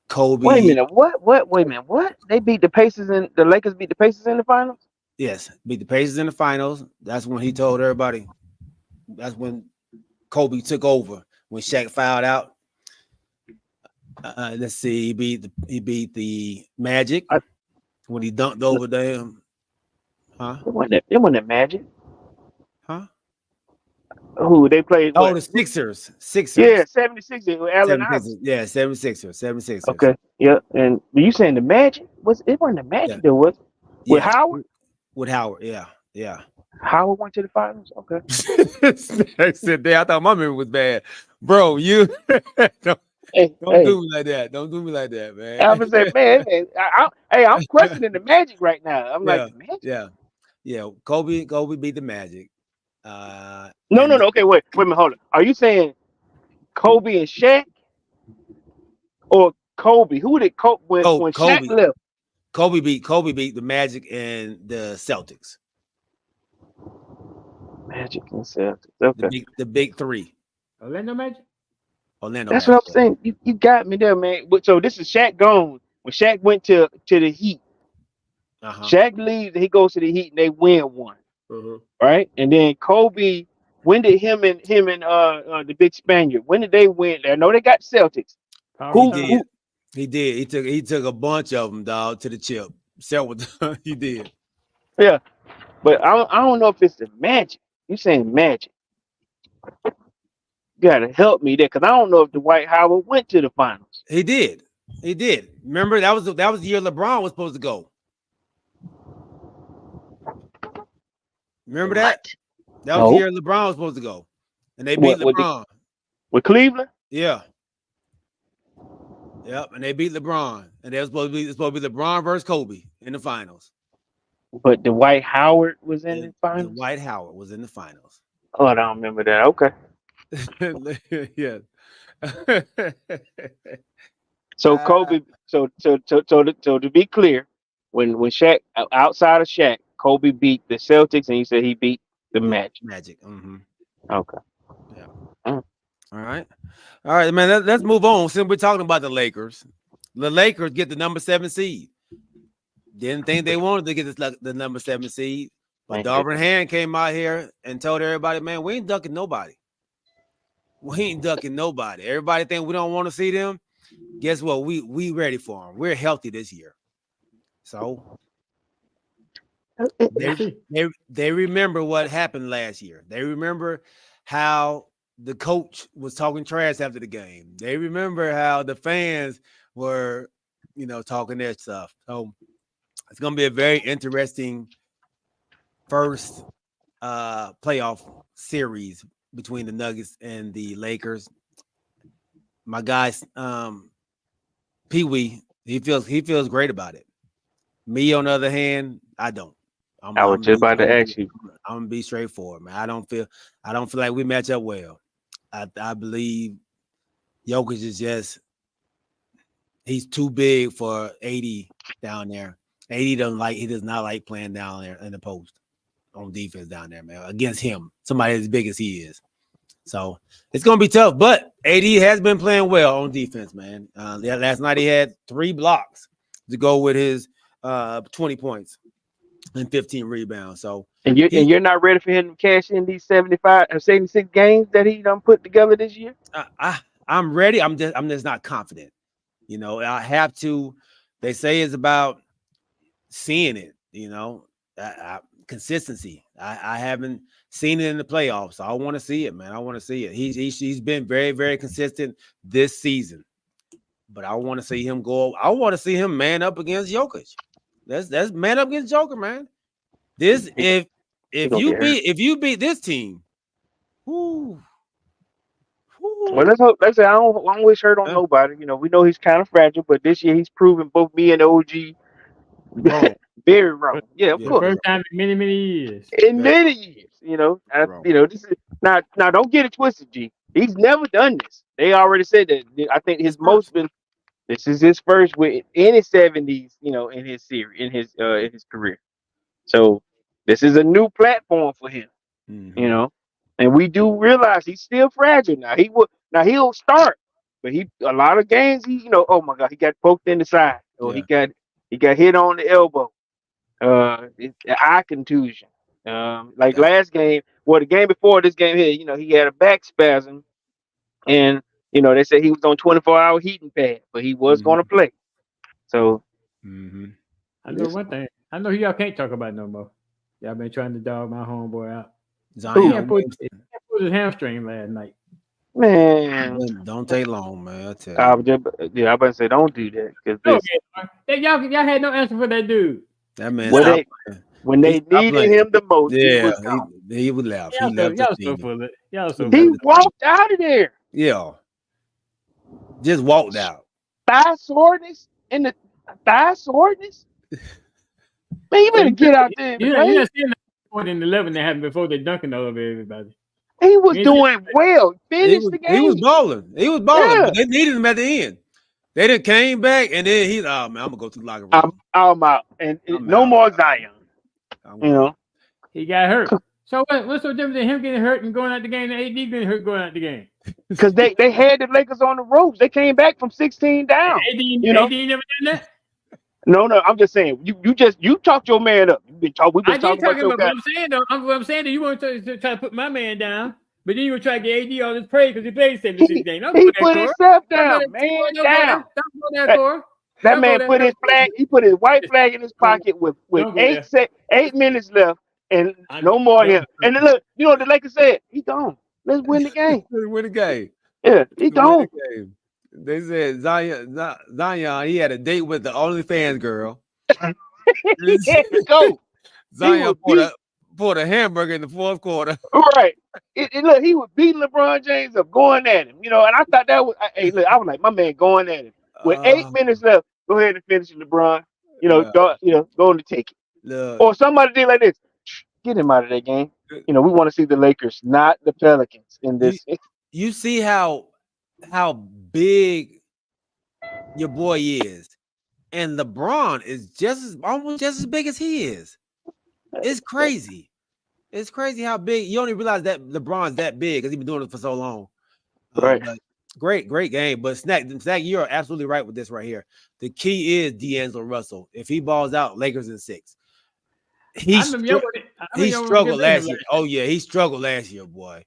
Kobe. Wait a minute, what? Wait a minute, what? They beat the Pacers and the Lakers beat the Pacers in the finals? Yes, beat the Pacers in the finals. That's when he told everybody. That's when Kobe took over. When Shaq fouled out. Let's see. He beat the Magic when he dunked over them. Huh? It wasn't that Magic. Huh? Who they played? Oh, the Sixers. Yeah, 76ers with Allen Iverson. Yeah, 76ers. Okay. Yeah, and you saying the Magic? It wasn't the Magic there, was it? With Howard? With Howard, yeah. Howard went to the finals. Okay. I said, I thought my memory was bad, bro. You don't do me like that. Don't do me like that, man. I was saying, man, I'm questioning the Magic right now. I'm like, Magic? Yeah. Kobe beat the Magic. No. Okay, wait a minute, hold on. Are you saying Kobe and Shaq, or Kobe? Who did Kobe when Shaq left? Kobe beat the Magic and the Celtics. Magic and Celtics. Okay. The big three. Orlando Magic. Orlando That's Magic. what I'm saying. You got me there, man. So this is Shaq gone. When Shaq went to the Heat, Shaq leaves and he goes to the Heat and they win one. Right? And then Kobe, when did him and the big Spaniard, when did they win? I know they got Celtics. He did. He took a bunch of them, dog, to the chip. He did. Yeah. But I don't know if it's the Magic. You saying Magic. You gotta help me there, because I don't know if Dwight Howard went to the finals. He did. Remember, that was the year LeBron was supposed to go. Remember that? That was the year LeBron was supposed to go. And they beat LeBron. With Cleveland? Yeah. Yep. And they beat LeBron. And it was supposed to be LeBron versus Kobe in the finals. But Dwight Howard was in the finals? Dwight Howard was in the finals. Oh, I don't remember that. Okay. Yeah. So Kobe, so to be clear, when Shaq, outside of Shaq, Kobe beat the Celtics, and you said he beat the Magic. Mm-hmm. Okay. Yeah. All right, man. Let's move on. Since we're talking about the Lakers get the number 7 seed. Didn't think they wanted to get the number 7 seed, but Darvin Ham came out here and told everybody, man, we ain't ducking nobody. Everybody think we don't want to see them. Guess what? We ready for them. We're healthy this year. So they remember what happened last year. They remember how the coach was talking trash after the game. They remember how the fans were, talking their stuff. So it's going to be a very interesting first playoff series between the Nuggets and the Lakers. My guys, Pee Wee, he feels great about it. Me, on the other hand, I don't. I was just about to ask you. I'm gonna be straightforward, man. I don't feel like we match up well. I believe Jokic is he's too big for AD down there. AD he does not like playing down there in the post on defense down there, man. Against him, somebody as big as he is. So it's gonna be tough. But AD has been playing well on defense, man. Last night he had 3 blocks to go with his 20 points and 15 rebounds. So you're not ready for him to cash in these 76 games that he done put together this year? I'm ready. I'm just not confident. I have to. They say it's about seeing it. Consistency. I haven't seen it in the playoffs. So I want to see it, man. I want to see it. He's been very, very consistent this season. But I want to see him go. I want to see him man up against Jokic. That's man up against Joker, man. This if you beat this team, whoo. Well, let's hope. Let's say I don't wish hurt on nobody. We know he's kind of fragile, but this year he's proven both me and OG very wrong. Yeah, of course. First time in many, many years. In many years, this is now. Don't get it twisted, G. He's never done this. They already said that. I think his most been. This is his first with any 70s, in his series, in his career. So this is a new platform for him, and we do realize he's still fragile. He'll start, but a lot of games oh my God, he got poked in the side, or he got hit on the elbow, eye contusion. Last game, the game before this game here, he had a back spasm, and they said he was on 24-hour heating pad, but he was going to play. So, I know one thing. I know y'all can't talk about it no more. Y'all been trying to dog my homeboy out. Zion put his hamstring last night. Man, don't take long, man. I tell you. I was about to say, don't do that, because y'all had no answer for that dude. That man. When they needed him the most, he would laugh. He walked out of there. Yeah. Just walked out. Thigh soreness. Man, you better get out there. You know, more than 11 that happened before they dunking all over everybody. He was doing well. Finished the game. He was balling. But they needed him at the end. They done came back, and then he's man, I'm gonna go to the locker room. I'm out, and I'm no out. more Zion. I'm You know, He got hurt. So what's the difference in him getting hurt and going out the game, and AD getting hurt going out the game? because they had the Lakers on the ropes. They came back from 16 down. AD, You know, AD never done that. no, I'm just saying. You talked your man up. We've been I did talking talk about your about, guy. but I'm saying though, I'm saying that you want to try to put my man down, but then you want to try to get AD all this praise because he played 76 games. Don't He go there, put Cora. himself Don't go down, there. man, Don't down. go there, Cora. That Don't go man there. put his flag. He put his white flag in his pocket with Don't go there. 8 minutes left, and no more here. And then look, you know what the Lakers said? He gone. Let's win the game. Let's win the game. Yeah, he Let's win gone. the game. They said Zion, he had a date with the OnlyFans girl. He had to go. Zion poured a hamburger in the fourth quarter. Right. Look, he was beating LeBron James up, going at him. You know, and I thought that was. Hey, look, I was like, my man going at him. With 8 minutes left, go ahead and finish it, LeBron. You know, go on to take it. Look, Or somebody did like this. Get him out of that game. You know, we want to see the Lakers, not the Pelicans in this. You see how big your boy is, and LeBron is almost just as big as he is. It's crazy. It's crazy how big. You only realize that LeBron's that big because he's been doing it for so long. Right. But great game. But Snack, you're absolutely right with this right here. The key is D'Angelo Russell. If he balls out, Lakers in 6. He struggled last year. Oh yeah, he struggled last year, boy.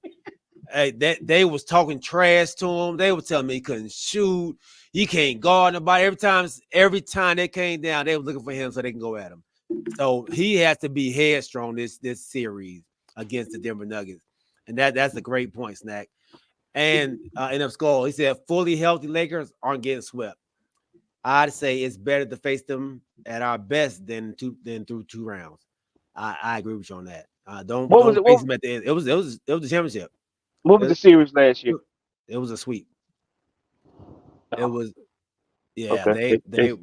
Hey, that they was talking trash to him. They were telling me he couldn't shoot. You can't guard nobody. Every time they came down, they were looking for him so they can go at him. So he has to be headstrong this series against the Denver Nuggets, and that's a great point, Snack. And in Skull, he said fully healthy Lakers aren't getting swept. I'd say it's better to face them at our best than through 2 rounds. I agree with you on that. Don't face them at the end. It was the championship. What was the series last year? It was a sweep. Oh. It was, yeah. Okay. It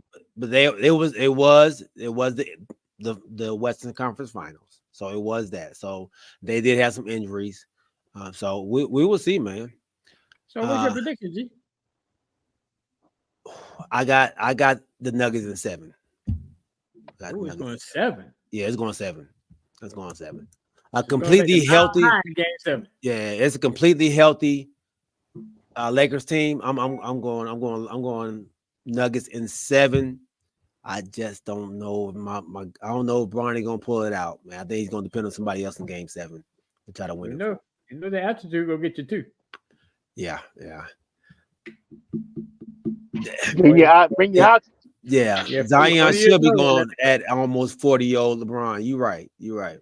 was the Western Conference Finals. So it was that. So they did have some injuries. So we will see, man. So what's your prediction, G? I got the Nuggets in 7. It's going 7. Yeah, it's going 7. It's going 7. A completely healthy game 7. Yeah, it's a completely healthy Lakers team. I'm going Nuggets in 7. I just don't know I don't know if Bronny gonna pull it out, man. I think he's gonna depend on somebody else in game 7 to try to win. You know the altitude will get you too. Yeah. Bring you out. Yeah. Zion should be going at almost 40-year-old LeBron. You're right.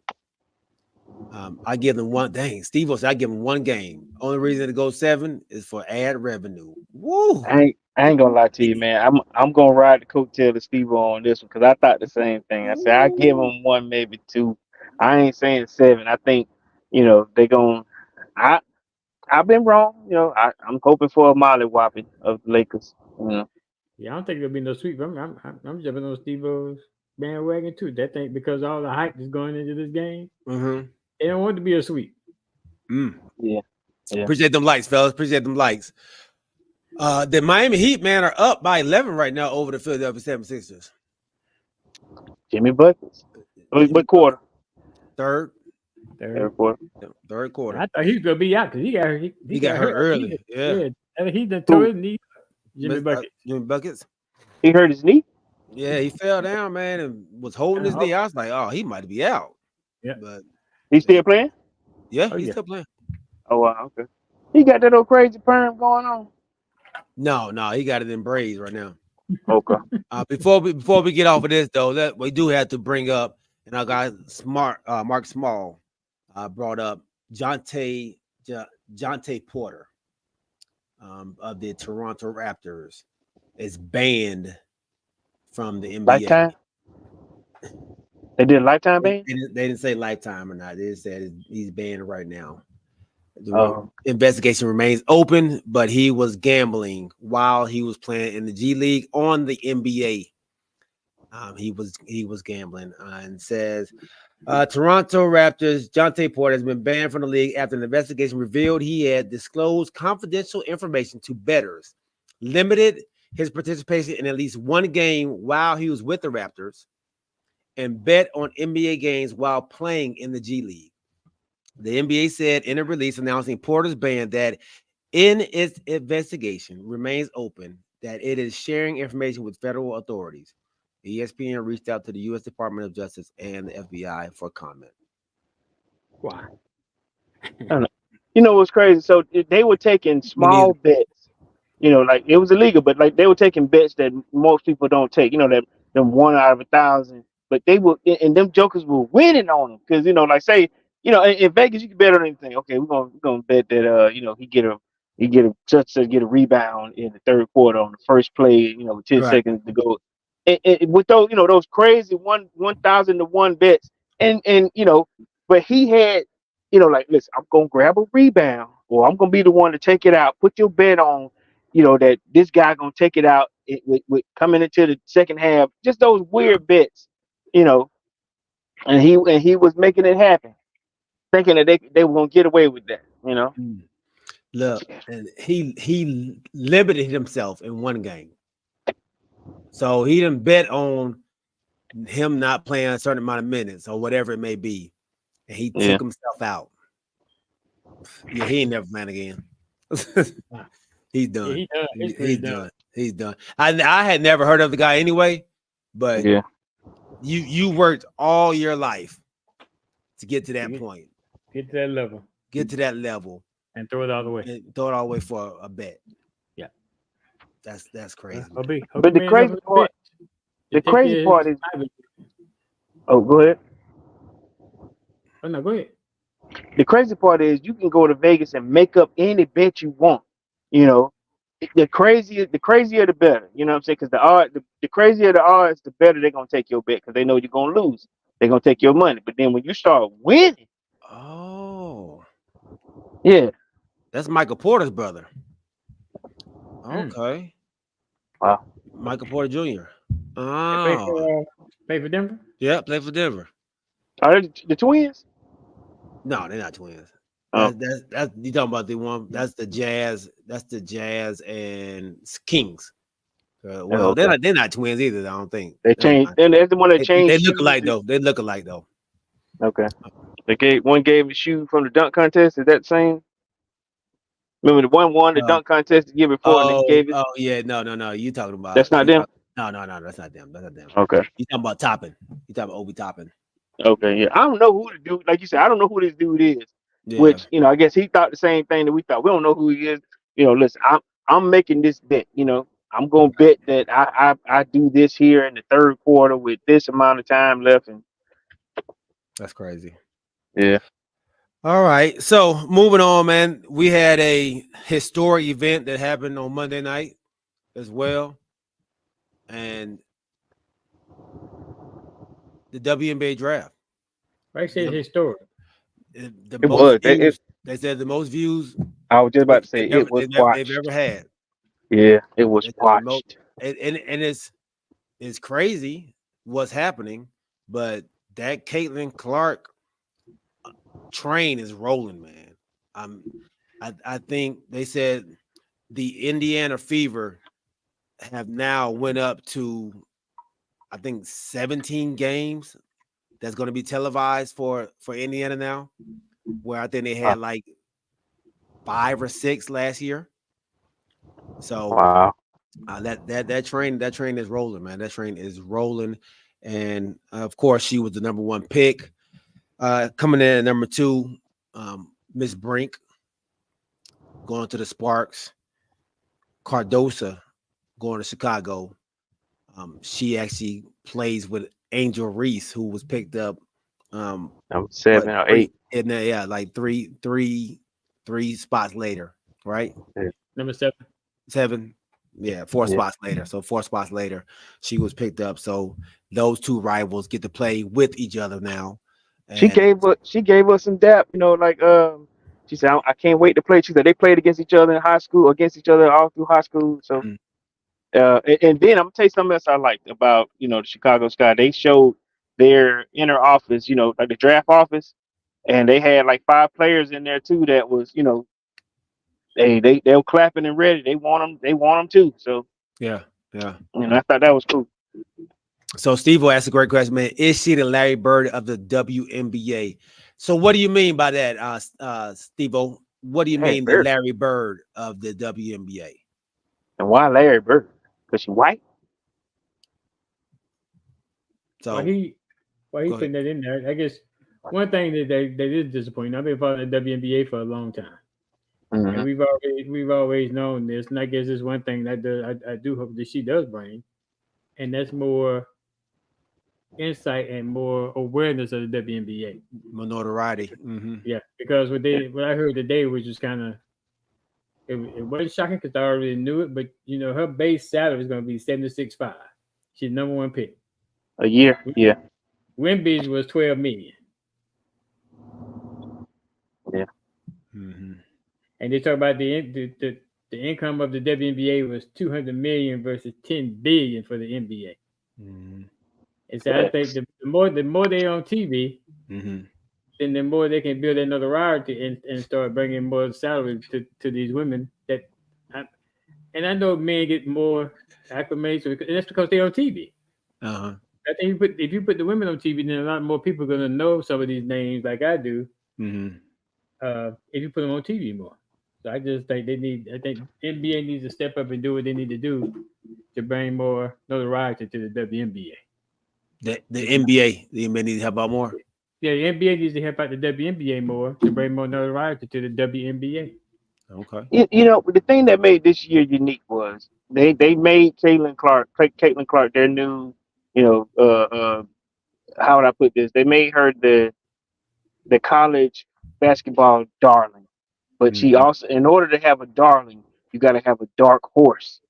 I give them one. Dang, Steve said I give them 1 game. Only reason to go 7 is for ad revenue. Woo! I ain't gonna lie to you, man. I'm gonna ride the coattail of Steve on this one because I thought the same thing. I said I give them 1, maybe 2. I ain't saying 7. I think they gonna. I've been wrong. I'm hoping for a molly-whopping of the Lakers. Yeah, I don't think there'll be no sweep. I'm jumping on Steve-O's bandwagon too. That thing because all the hype is going into this game. Mm-hmm. They don't want it to be a sweep. Yeah. Appreciate them likes, fellas. Appreciate them likes. The Miami Heat, man, are up by 11 right now over the Philadelphia 76ers. Jimmy buckets. What quarter? Third quarter. Third quarter. I thought he was gonna be out because he got hurt early. Yeah. He done tore his knee. Jimmy Buckets. He hurt his knee. Yeah, he fell down, man, and was holding his knee. I was like, oh, he might be out. Yeah, but he's still playing. Yeah, he's still playing. Oh wow, okay. He got that old crazy perm going on. No, he got it in braids right now. Okay. Before we get off of this though, that we do have to bring up, and our guy Mark Small brought up Jonte Porter of the Toronto Raptors is banned from the NBA. Lifetime? They did a lifetime ban? They didn't say lifetime or not. They just said he's banned right now. The investigation remains open, but he was gambling while he was playing in the G League on the NBA. He was gambling and says Toronto Raptors Jonte Porter has been banned from the league after an investigation revealed he had disclosed confidential information to bettors, limited his participation in at least one game while he was with the Raptors and bet on NBA games while playing in the G League. The NBA said in a release announcing Porter's ban that in its investigation remains open, that it is sharing information with federal authorities. ESPN reached out to the U.S. Department of Justice and the FBI for comment. Why? I don't know. You know what's crazy? So they were taking small bets. You know, like it was illegal, but like they were taking bets that most people don't take. You know, that them 1 out of 1,000. But they were, and them jokers were winning on them because like say, in Vegas you can bet on anything. Okay, we're gonna bet that he get a get a rebound in the third quarter on the first play. With 10 seconds to go. And with those those crazy 1,000 to 1 bets, and but he had. Like, listen, I'm gonna grab a rebound, or I'm gonna be the one to take it out. Put your bet on, that this guy gonna take it out with coming into the second half. Just those weird bets, you know. And he was making it happen, thinking that they were gonna get away with that, Look, and he limited himself in one game, so he didn't bet on him not playing a certain amount of minutes or whatever it may be. And he took himself out. Yeah, he ain't never playing again. He's done. Yeah, he's done. He's done. I had never heard of the guy anyway, but you worked all your life to get to that point. Get to that level. Get to that level. And throw it all the way. And throw it all the way for a bet. Yeah. That's crazy. But the crazy part is. Oh, go ahead. Oh no, go ahead. The crazy part is you can go to Vegas and make up any bet you want. The crazier the better. You know what I'm saying? Because the crazier the odds, the better they're gonna take your bet because they know you're gonna lose. They're gonna take your money. But then when you start winning, yeah, that's Michael Porter's brother. Okay, wow, Michael Porter Jr. Play for Denver. Yeah, play for Denver. Are they the twins? No, they're not twins. Oh. That's you talking about the one. That's the Jazz. That's the Jazz and Kings. They're not twins either. I don't think they changed. Then there's the one that changed. They look alike though. They look alike though. Okay. One gave the shoe from the dunk contest. Is that the same? Remember the one won the dunk contest the year before and they gave it? Oh yeah, no. You talking about that's not them? No, that's not them. That's not them. Okay. You talking about Toppin. You talking about Obi Toppin. Okay, yeah. I don't know who the dude, like you said, I don't know who this dude is. Yeah. Which, I guess he thought the same thing that we thought. We don't know who he is. Listen, I'm making this bet, I'm gonna bet that I do this here in the third quarter with this amount of time left. And that's crazy. Yeah. All right. So moving on, man. We had a historic event that happened on Monday night as well. And the WNBA draft. I say historic. They said the most views. I was just about to say it was watched. They've ever had. Yeah, it was watched. And it's crazy what's happening, but that Caitlin Clark train is rolling, man. I think they said the Indiana Fever have now went up to, I think, 17 games that's going to be televised for Indiana now, where I think they had like 5 or 6 last year. So wow, that train is rolling, man. That train is rolling, and of course she was the number 1 pick. Coming in at number 2, Miss Brink going to the Sparks. Cardosa going to Chicago. She actually plays with Angel Reese, who was picked up number 7 or 8. Like three spots later, right? Yeah. Number 7. Yeah, 4 spots later. So 4 spots later, she was picked up. So those 2 rivals get to play with each other now. And she gave us some depth, she said, I can't wait to play. She said they played against each other in high school, against each other all through high school. So and then I'm gonna tell you something else I liked about the Chicago Sky. They showed their inner office, like the draft office, and they had like 5 players in there too that was they were clapping and ready. They want them too. So Yeah, yeah. And I thought that was cool. So Steve will ask a great question, man. Is she the Larry Bird of the WNBA? So what do you mean by that, Steve? What do you Larry mean the Bird. Larry Bird of the WNBA? And why Larry Bird? Because she white? Why So he why he go ahead. putting that in there? I guess one thing that is disappointing. I've been following the WNBA for a long time, and Mm-hmm. we've always known this. And I guess it's one thing that I do hope that she does bring, and that's more insight and more awareness of the WNBA. Notoriety. Yeah, because what I heard today was just kind of it wasn't shocking because I already knew it, but her base salary is going to be 76.5. She's number one pick. A year? Yeah. Wimby's was 12 million, Yeah. and they talk about the income of the WNBA was 200 million versus 10 billion for the NBA. And so I think the more they on TV, then the more they can build their notoriety and start bringing more salary to these women. And I know men get more acclimated, and that's because they're on TV. Uh-huh. I think if you put the women on TV, then a lot more people are going to know some of these names like I do. If you put them on TV more. So I just think I think NBA needs to step up and do what they need to do to bring more notoriety to the WNBA. The NBA needs to help out more. Yeah, the NBA needs to help out the WNBA more to bring more notoriety to the WNBA. Okay. The thing that made this year unique was they made Caitlin Clark their new, how would I put this? They made her the college basketball darling. But she also, in order to have a darling, you got to have a dark horse,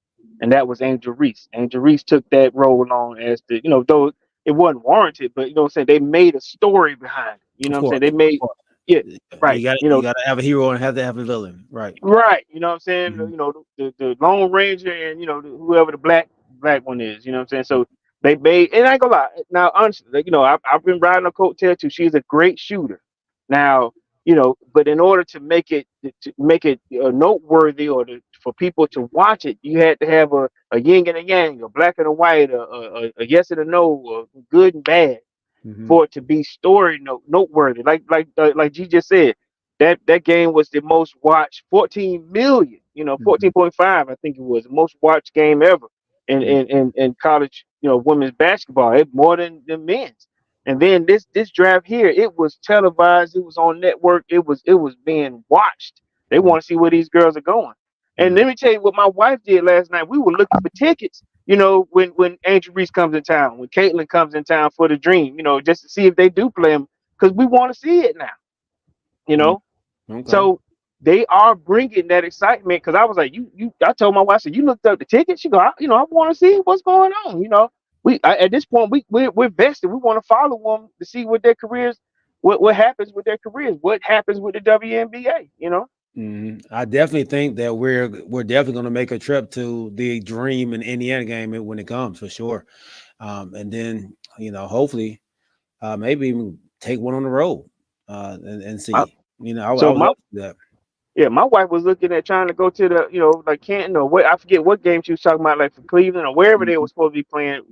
and that was Angel Reese. Angel Reese took that role on as though it wasn't warranted, but what I'm saying, they made a story behind it. You know Of what I'm saying? course. They made, yeah, right. You gotta have a hero and have to have a villain. Right. Right. You know what I'm saying? The Lone Ranger and whoever the black one is. You know what I'm saying? So they made, and I ain't gonna lie. Now, honestly, I've been riding a coattail too. She's a great shooter. Now, but in order to make it noteworthy or for people to watch it, you had to have a yin and a yang, a black and a white, a yes and a no, a good and bad, for it to be noteworthy. Like G just said, that game was the most watched, 14 million, 14.5, I think it was the most watched game ever in college, women's basketball. It more than men's. And then this draft here, it was televised, it was on network, it was being watched. They want to see where these girls are going. And let me tell you what my wife did last night. We were looking for tickets, when Angel Reese comes in town, when Caitlin comes in town for the dream, just to see if they do play them, because we want to see it now, you know. Okay. So they are bringing that excitement, because I was like, I told my wife, I said, you looked up the ticket? She go, I want to see what's going on. At this point, we're vested. We want to follow them to see what their careers, what happens with their careers, what happens with the WNBA. I definitely think that we're definitely going to make a trip to the Dream and Indiana game when it comes, for sure. And then hopefully maybe even take one on the road and see. I would love to do that. Yeah, my wife was looking at trying to go to the, like Canton or what, I forget what game she was talking about, like for Cleveland or wherever they were supposed to be playing.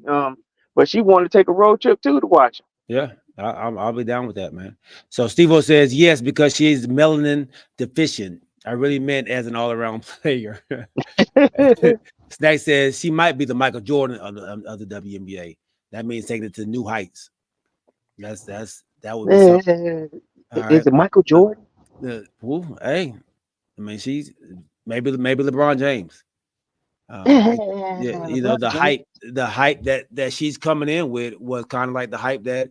But she wanted to take a road trip too to watch them. Yeah, I'll be down with that, man. So Steve-O says yes because she's melanin deficient. I really meant as an all-around player. Snack says she might be the Michael Jordan of the WNBA. That means taking it to new heights. That would be something. Is it Michael Jordan? Hey, I mean, she's maybe LeBron James. The hype that she's coming in with was kind of like the hype that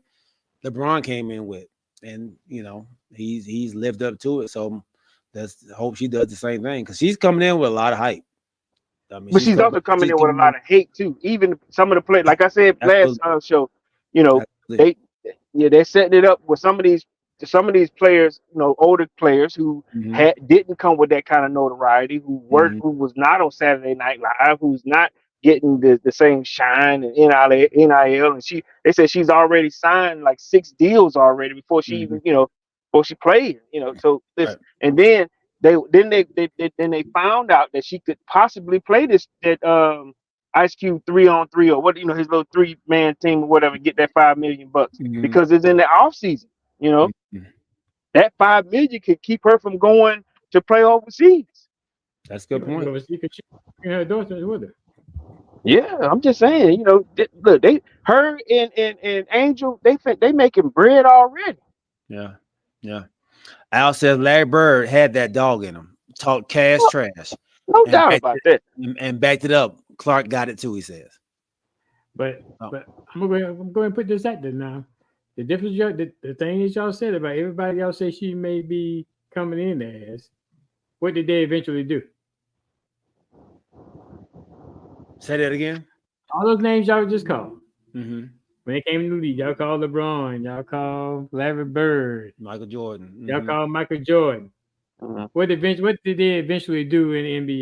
LeBron came in with, and he's lived up to it. So hope she does the same thing, because she's coming in with a lot of hype. I mean, but she's also coming in with a lot of hate too. Even some of the players, like I said last show, they're setting it up with some of these players, older players who didn't come with that kind of notoriety, who was not on Saturday Night Live, who's not getting the same shine and NIL. And they said she's already signed like 6 deals already before she even, before she played, so this, right. And then they found out that she could possibly play that Ice Cube 3-on-3 or what, his little 3-man team or whatever, get that $5 million because it's in the off season. That $5 million could keep her from going to play overseas. That's a good point. Yeah, I'm just saying, look, her and Angel, they making bread already. Yeah. Al says Larry Bird had that dog in him. Talk cash trash. No doubt about that. And backed it up. Clark got it too, he says. But I'm going to put this out there now. The difference, the thing that y'all said about everybody y'all say she may be coming in as, what did they eventually do? Say that again. All those names y'all just called. Mm-hmm. When it came to the league, y'all called LeBron, y'all called Larry Bird, Michael Jordan. Mm-hmm. Y'all called Michael Jordan. Mm-hmm. What did they eventually do in the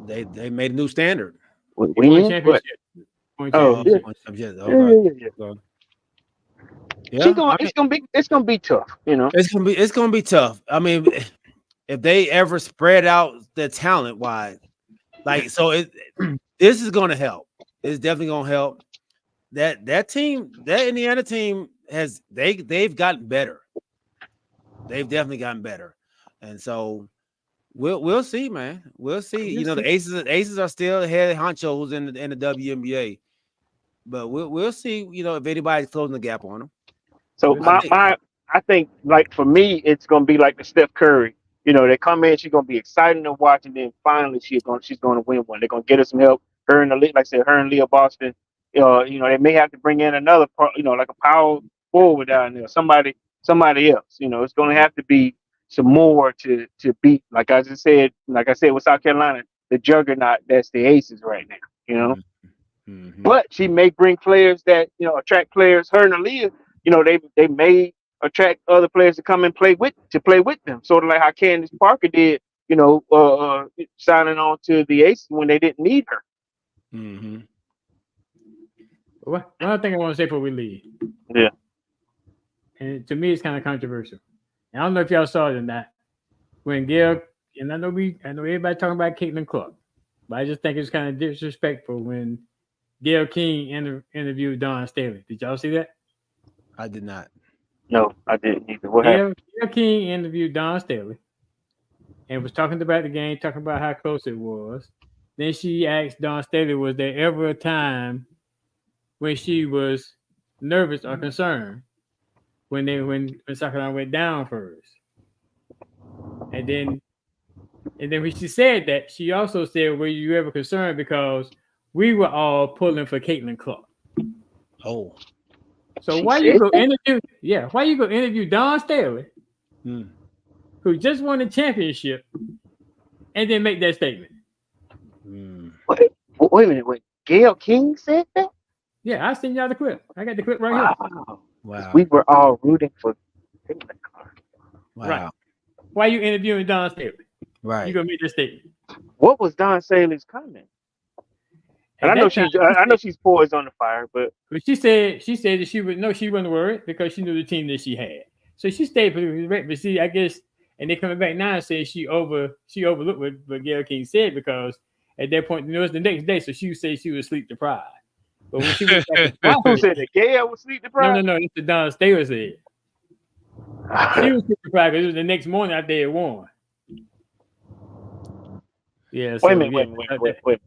NBA? They made a new standard. Win championship. It's gonna be tough. It's gonna be tough. I mean, if they ever spread out the talent wide, this is gonna help. It's definitely gonna help. That team, that Indiana team they've gotten better. They've definitely gotten better, and so we'll see, man. We'll see. The Aces are still head honchos in the WNBA, but we'll see. If anybody's closing the gap on them. So I think like for me, it's gonna be like the Steph Curry. They come in, she's gonna be exciting to watch, and then finally she's gonna win one. They're gonna get her some help. Her and like I said, her and Leah Boston. They may have to bring in another, like a power forward down there, somebody else. It's gonna have to be some more to beat. Like I said with South Carolina, the juggernaut that's the Aces right now. Mm-hmm. But she may bring players that attract players. Her and Aaliyah, they may attract other players to come and play with them, sort of like how Candace Parker did. Signing on to the Aces when they didn't need her. Mm-hmm. One other thing I want to say before we leave. Yeah. And to me, it's kind of controversial. And I don't know if y'all saw it or not. When Gail, and I know everybody talking about Caitlin Clark, but I just think it's kind of disrespectful when Gail King interviewed Dawn Staley. Did y'all see that? I did not. No, I didn't either. What happened? Gail King interviewed Dawn Staley and was talking about the game, talking about how close it was. Then she asked Dawn Staley, was there ever a time when she was nervous or concerned when South Carolina went down first? And then when she said that, she also said, were you ever concerned because we were all pulling for Caitlin Clark? Oh. So why you go interview Dawn Staley, who just won the championship, and then make that statement? Wait a minute. Wait, Gail King said that? Yeah, I sent y'all the clip. I got the clip right here. Wow. We were all rooting for Caitlin Clark. Wow. Right. Why are you interviewing Dawn Staley? Right. You gonna make that statement? What was Dawn Staley's comment? And I know she's poised on the fire, but she said that she wasn't worried because she knew the team that she had. So she stayed pretty correct. But see, I guess, and they're coming back now and saying she overlooked what Gail King said because at that point, it was the next day, so she said she was sleep deprived. But when she went back who said that Gail was sleep deprived? No, that's what Dawn Staley said. She was sleep deprived because it was the next morning after they had won. Yeah. Wait a minute.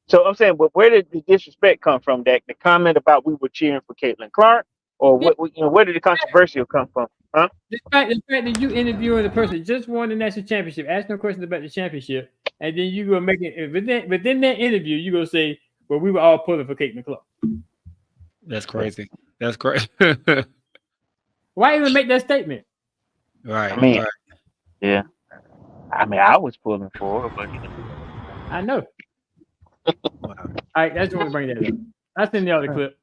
So I'm saying, but where did the disrespect come from? That the comment about we were cheering for Caitlin Clark, or where did the controversial come from? Huh? The fact that you interviewing the person just won the national championship, ask no questions about the championship, and then you go make it within that interview, you go say, "Well, we were all pulling for Caitlin Clark." That's crazy. That's crazy. Why even make that statement? Right. Right. Yeah. I was pulling for her, but I know. Wow. All right, I just want to bring that up. I'll send y'all the clip.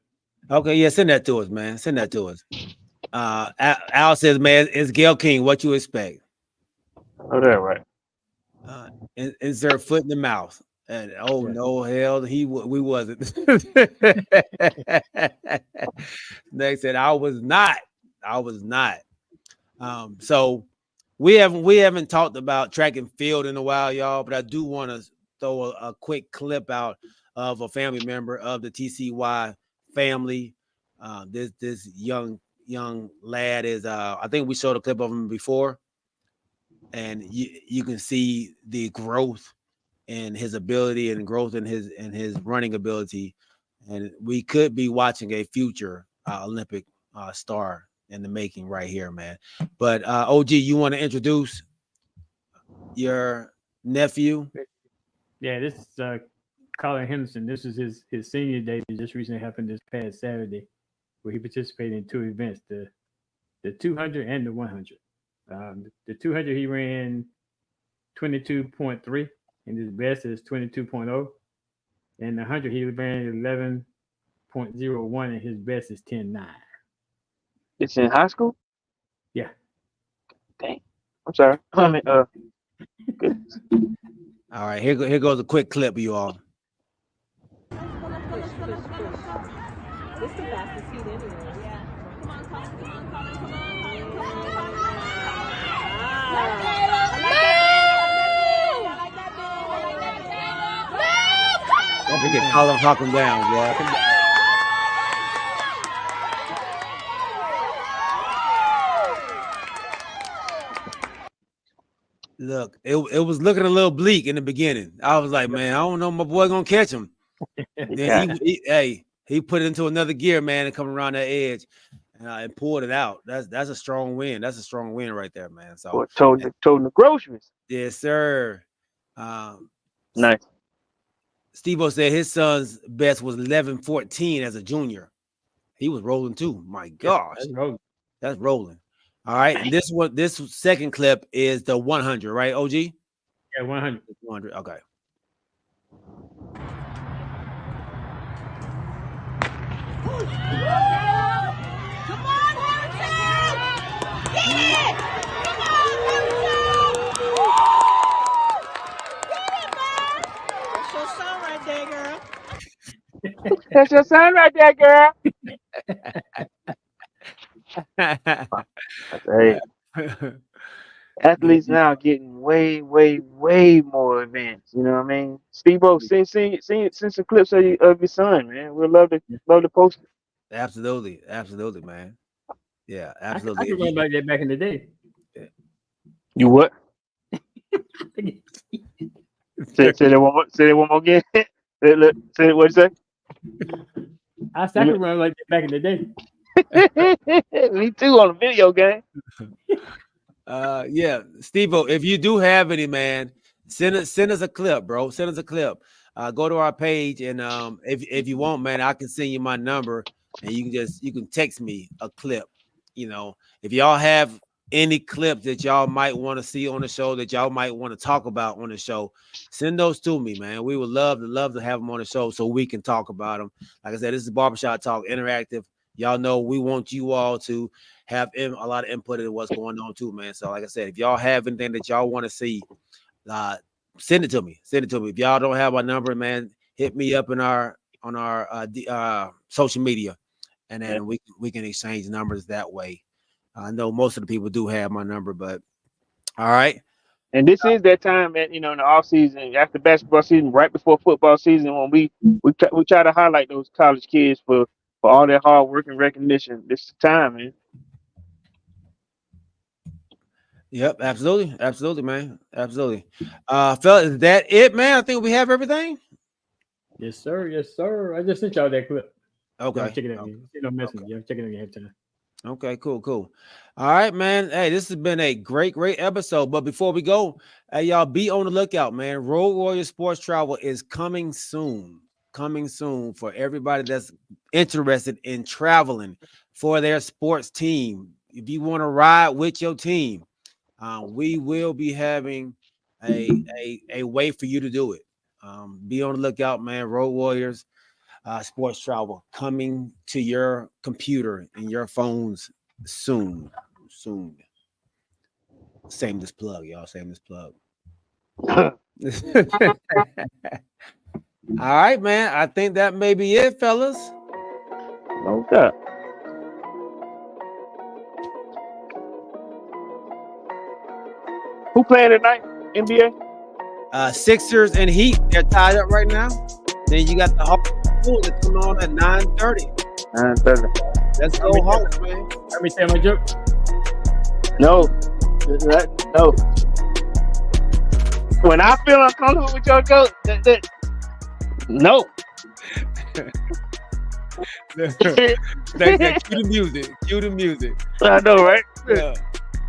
Okay, yeah, send that to us, man. Send that to us. Al says, man, it's Gail King. What you expect? Oh, that right. Insert foot in the mouth. And no, hell, we wasn't. They said I was not. So we haven't talked about track and field in a while, y'all. But I do want to throw a quick clip out of a family member of the TCY family. This young lad is I think we showed a clip of him before, and you can see the growth in his ability and growth in his running ability, and we could be watching a future Olympic star in the making right here, man. But OG, you want to introduce your nephew? Yeah, this is Colin Henderson. This is his senior day that just recently happened this past Saturday, where he participated in 2 events, the 200 and the 100. The 200 he ran 22.3, and his best is 22.0. And the 100 he ran 11.01, and his best is 10.9. It's in high school? Yeah. Dang. I'm sorry. I mean, goodness. All right, here goes a quick clip, you all. It's the fastest heat anyway. Yeah. Come on, Colin. Come on, Colin. Come on, Colin. Come on, Colin. I like that big. Don't forget Colin Hawking down, boy. Look, it was looking a little bleak in the beginning. I was like, man, I don't know, my boy gonna catch him. Then he put it into another gear, man, and come around that edge and pulled it out. That's a strong win. That's a strong win right there, man. So Boy, toting the groceries. yes, sir. Nice. Steve-O said his son's best was 11.14 as a junior. He was rolling too. My gosh, that's rolling. All right, and this second clip is the 100, right, OG? Yeah, 100. 100. Okay. Come on, Harrison! Get it! Come on, Harrison! Get it, man! That's your son right there, girl. That's your son right there, girl. Hey, athletes now getting way, way, way more advanced. You know what I mean? Steve-O, send some clips of your son, man. We'd love to post it. Absolutely, man. Yeah, I absolutely. could run like that back in the day. You what? Say that one more. Say that one more again. Say what you say? I could run like that back in the day. Me too on a video game. Yeah, Steve-O, if you do have any, man, send us a clip, bro. Send us a clip. Go to our page, and if you want, man, I can send you my number, and you can text me a clip. You know, if y'all have any clips that y'all might want to see on the show, that y'all might want to talk about on the show, send those to me, man. We would love to have them on the show so we can talk about them. Like I said, this is Barbershop Talk Interactive. Y'all know we want you all to have a lot of input in what's going on too, man. So like I said, if y'all have anything that y'all want to see, send it to me. If y'all don't have my number, man, hit me up on our social media, and then we can exchange numbers that way. I know most of the people do have my number, but all right. And this is that time, man. You know, in the off season, after basketball season, right before football season, when we try to highlight those college kids for all their hard work and recognition. This is the time, man. Yep, absolutely, man, absolutely. Fellas, is that it, man? I think we have everything. Yes, sir. I just sent y'all that clip. Okay. Check it out. No message. Okay. Check it out. You have time. Okay, cool. All right, man. Hey, this has been a great episode. But before we go, hey, y'all, be on the lookout, man. Road Warrior Sports Travel is coming soon for everybody that's interested in traveling for their sports team. If you want to ride with your team, we will be having a way for you to do it. Be on the lookout, man. Road Warriors Sports Travel coming to your computer and your phones soon. Shameless plug, y'all. Shameless plug. All right, man. I think that may be it, fellas. No doubt. Who playing tonight? NBA? Sixers and Heat, they're tied up right now. Then you got the Hawks that come on at 9:30. 9:30. Let's go Hawks, man. Let me tell my joke. No. No. When I feel uncomfortable with your joke, no. Cue the music. Cue the music. I know, right? Yeah.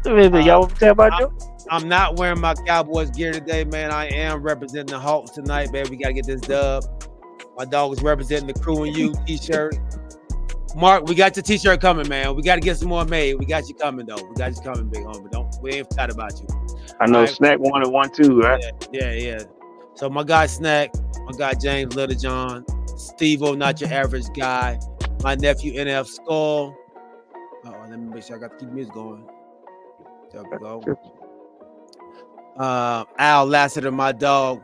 Y'all want to tell about joke? I'm not wearing my Cowboys gear today, man. I am representing the Hawks tonight, man. We got to get this dub. My dog is representing the Crew and You t-shirt. Mark, we got your t-shirt coming, man. We got to get some more made. We got you coming, though. We got you coming, big homie. We ain't forgot about you. I know, right. Snack 1 and 1 2, right? Yeah. So my guy Snack, my guy James Littlejohn, Steve-O, not your average guy, my nephew NF Skull. Oh, let me make sure I got to keep music going. There we go. Al Lassiter, my dog.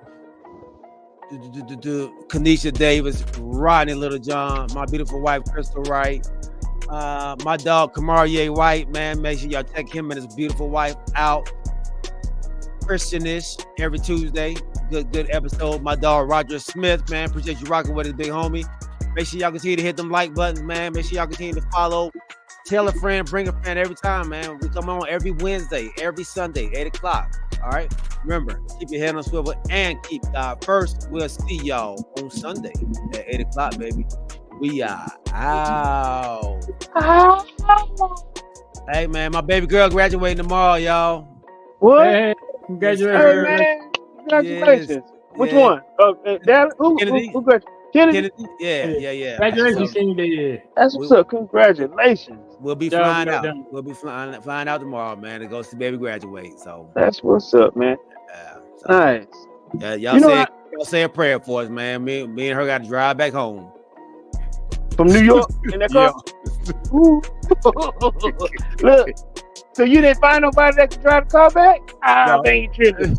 Kanisha Davis, Rodney Littlejohn, my beautiful wife Crystal Wright, my dog Kamarie White, man. Make sure y'all check him and his beautiful wife out. Christianish every Tuesday. Good episode. My dog Roger Smith, man. Appreciate you rocking with his big homie. Make sure y'all continue to hit them like buttons, man. Make sure y'all continue to follow. Tell a friend, bring a friend every time, man. We come on every Wednesday, every Sunday, 8 o'clock. All right. Remember, keep your head on swivel and keep God first. We'll see y'all on Sunday at 8 o'clock, baby. We are out. Hey, man, my baby girl graduating tomorrow, y'all. What? Hey, Hey, congratulations. man. Congratulations. Yes. Which Yeah. one? Dallas? Who Kennedy. Who graduated? Kennedy? Kennedy? Yeah. Congratulations, So, King. That's what's up. Congratulations. we'll be Job flying well out. done. We'll be flying out tomorrow, man, to go see baby graduate. So, That's what's up, man. so Nice. yeah, y'all You know y'all say a prayer for us, man. Me and her got to drive back home. From New York in that car? Ooh. Look, so you didn't find nobody that could drive the car back? No. They ain't tripping.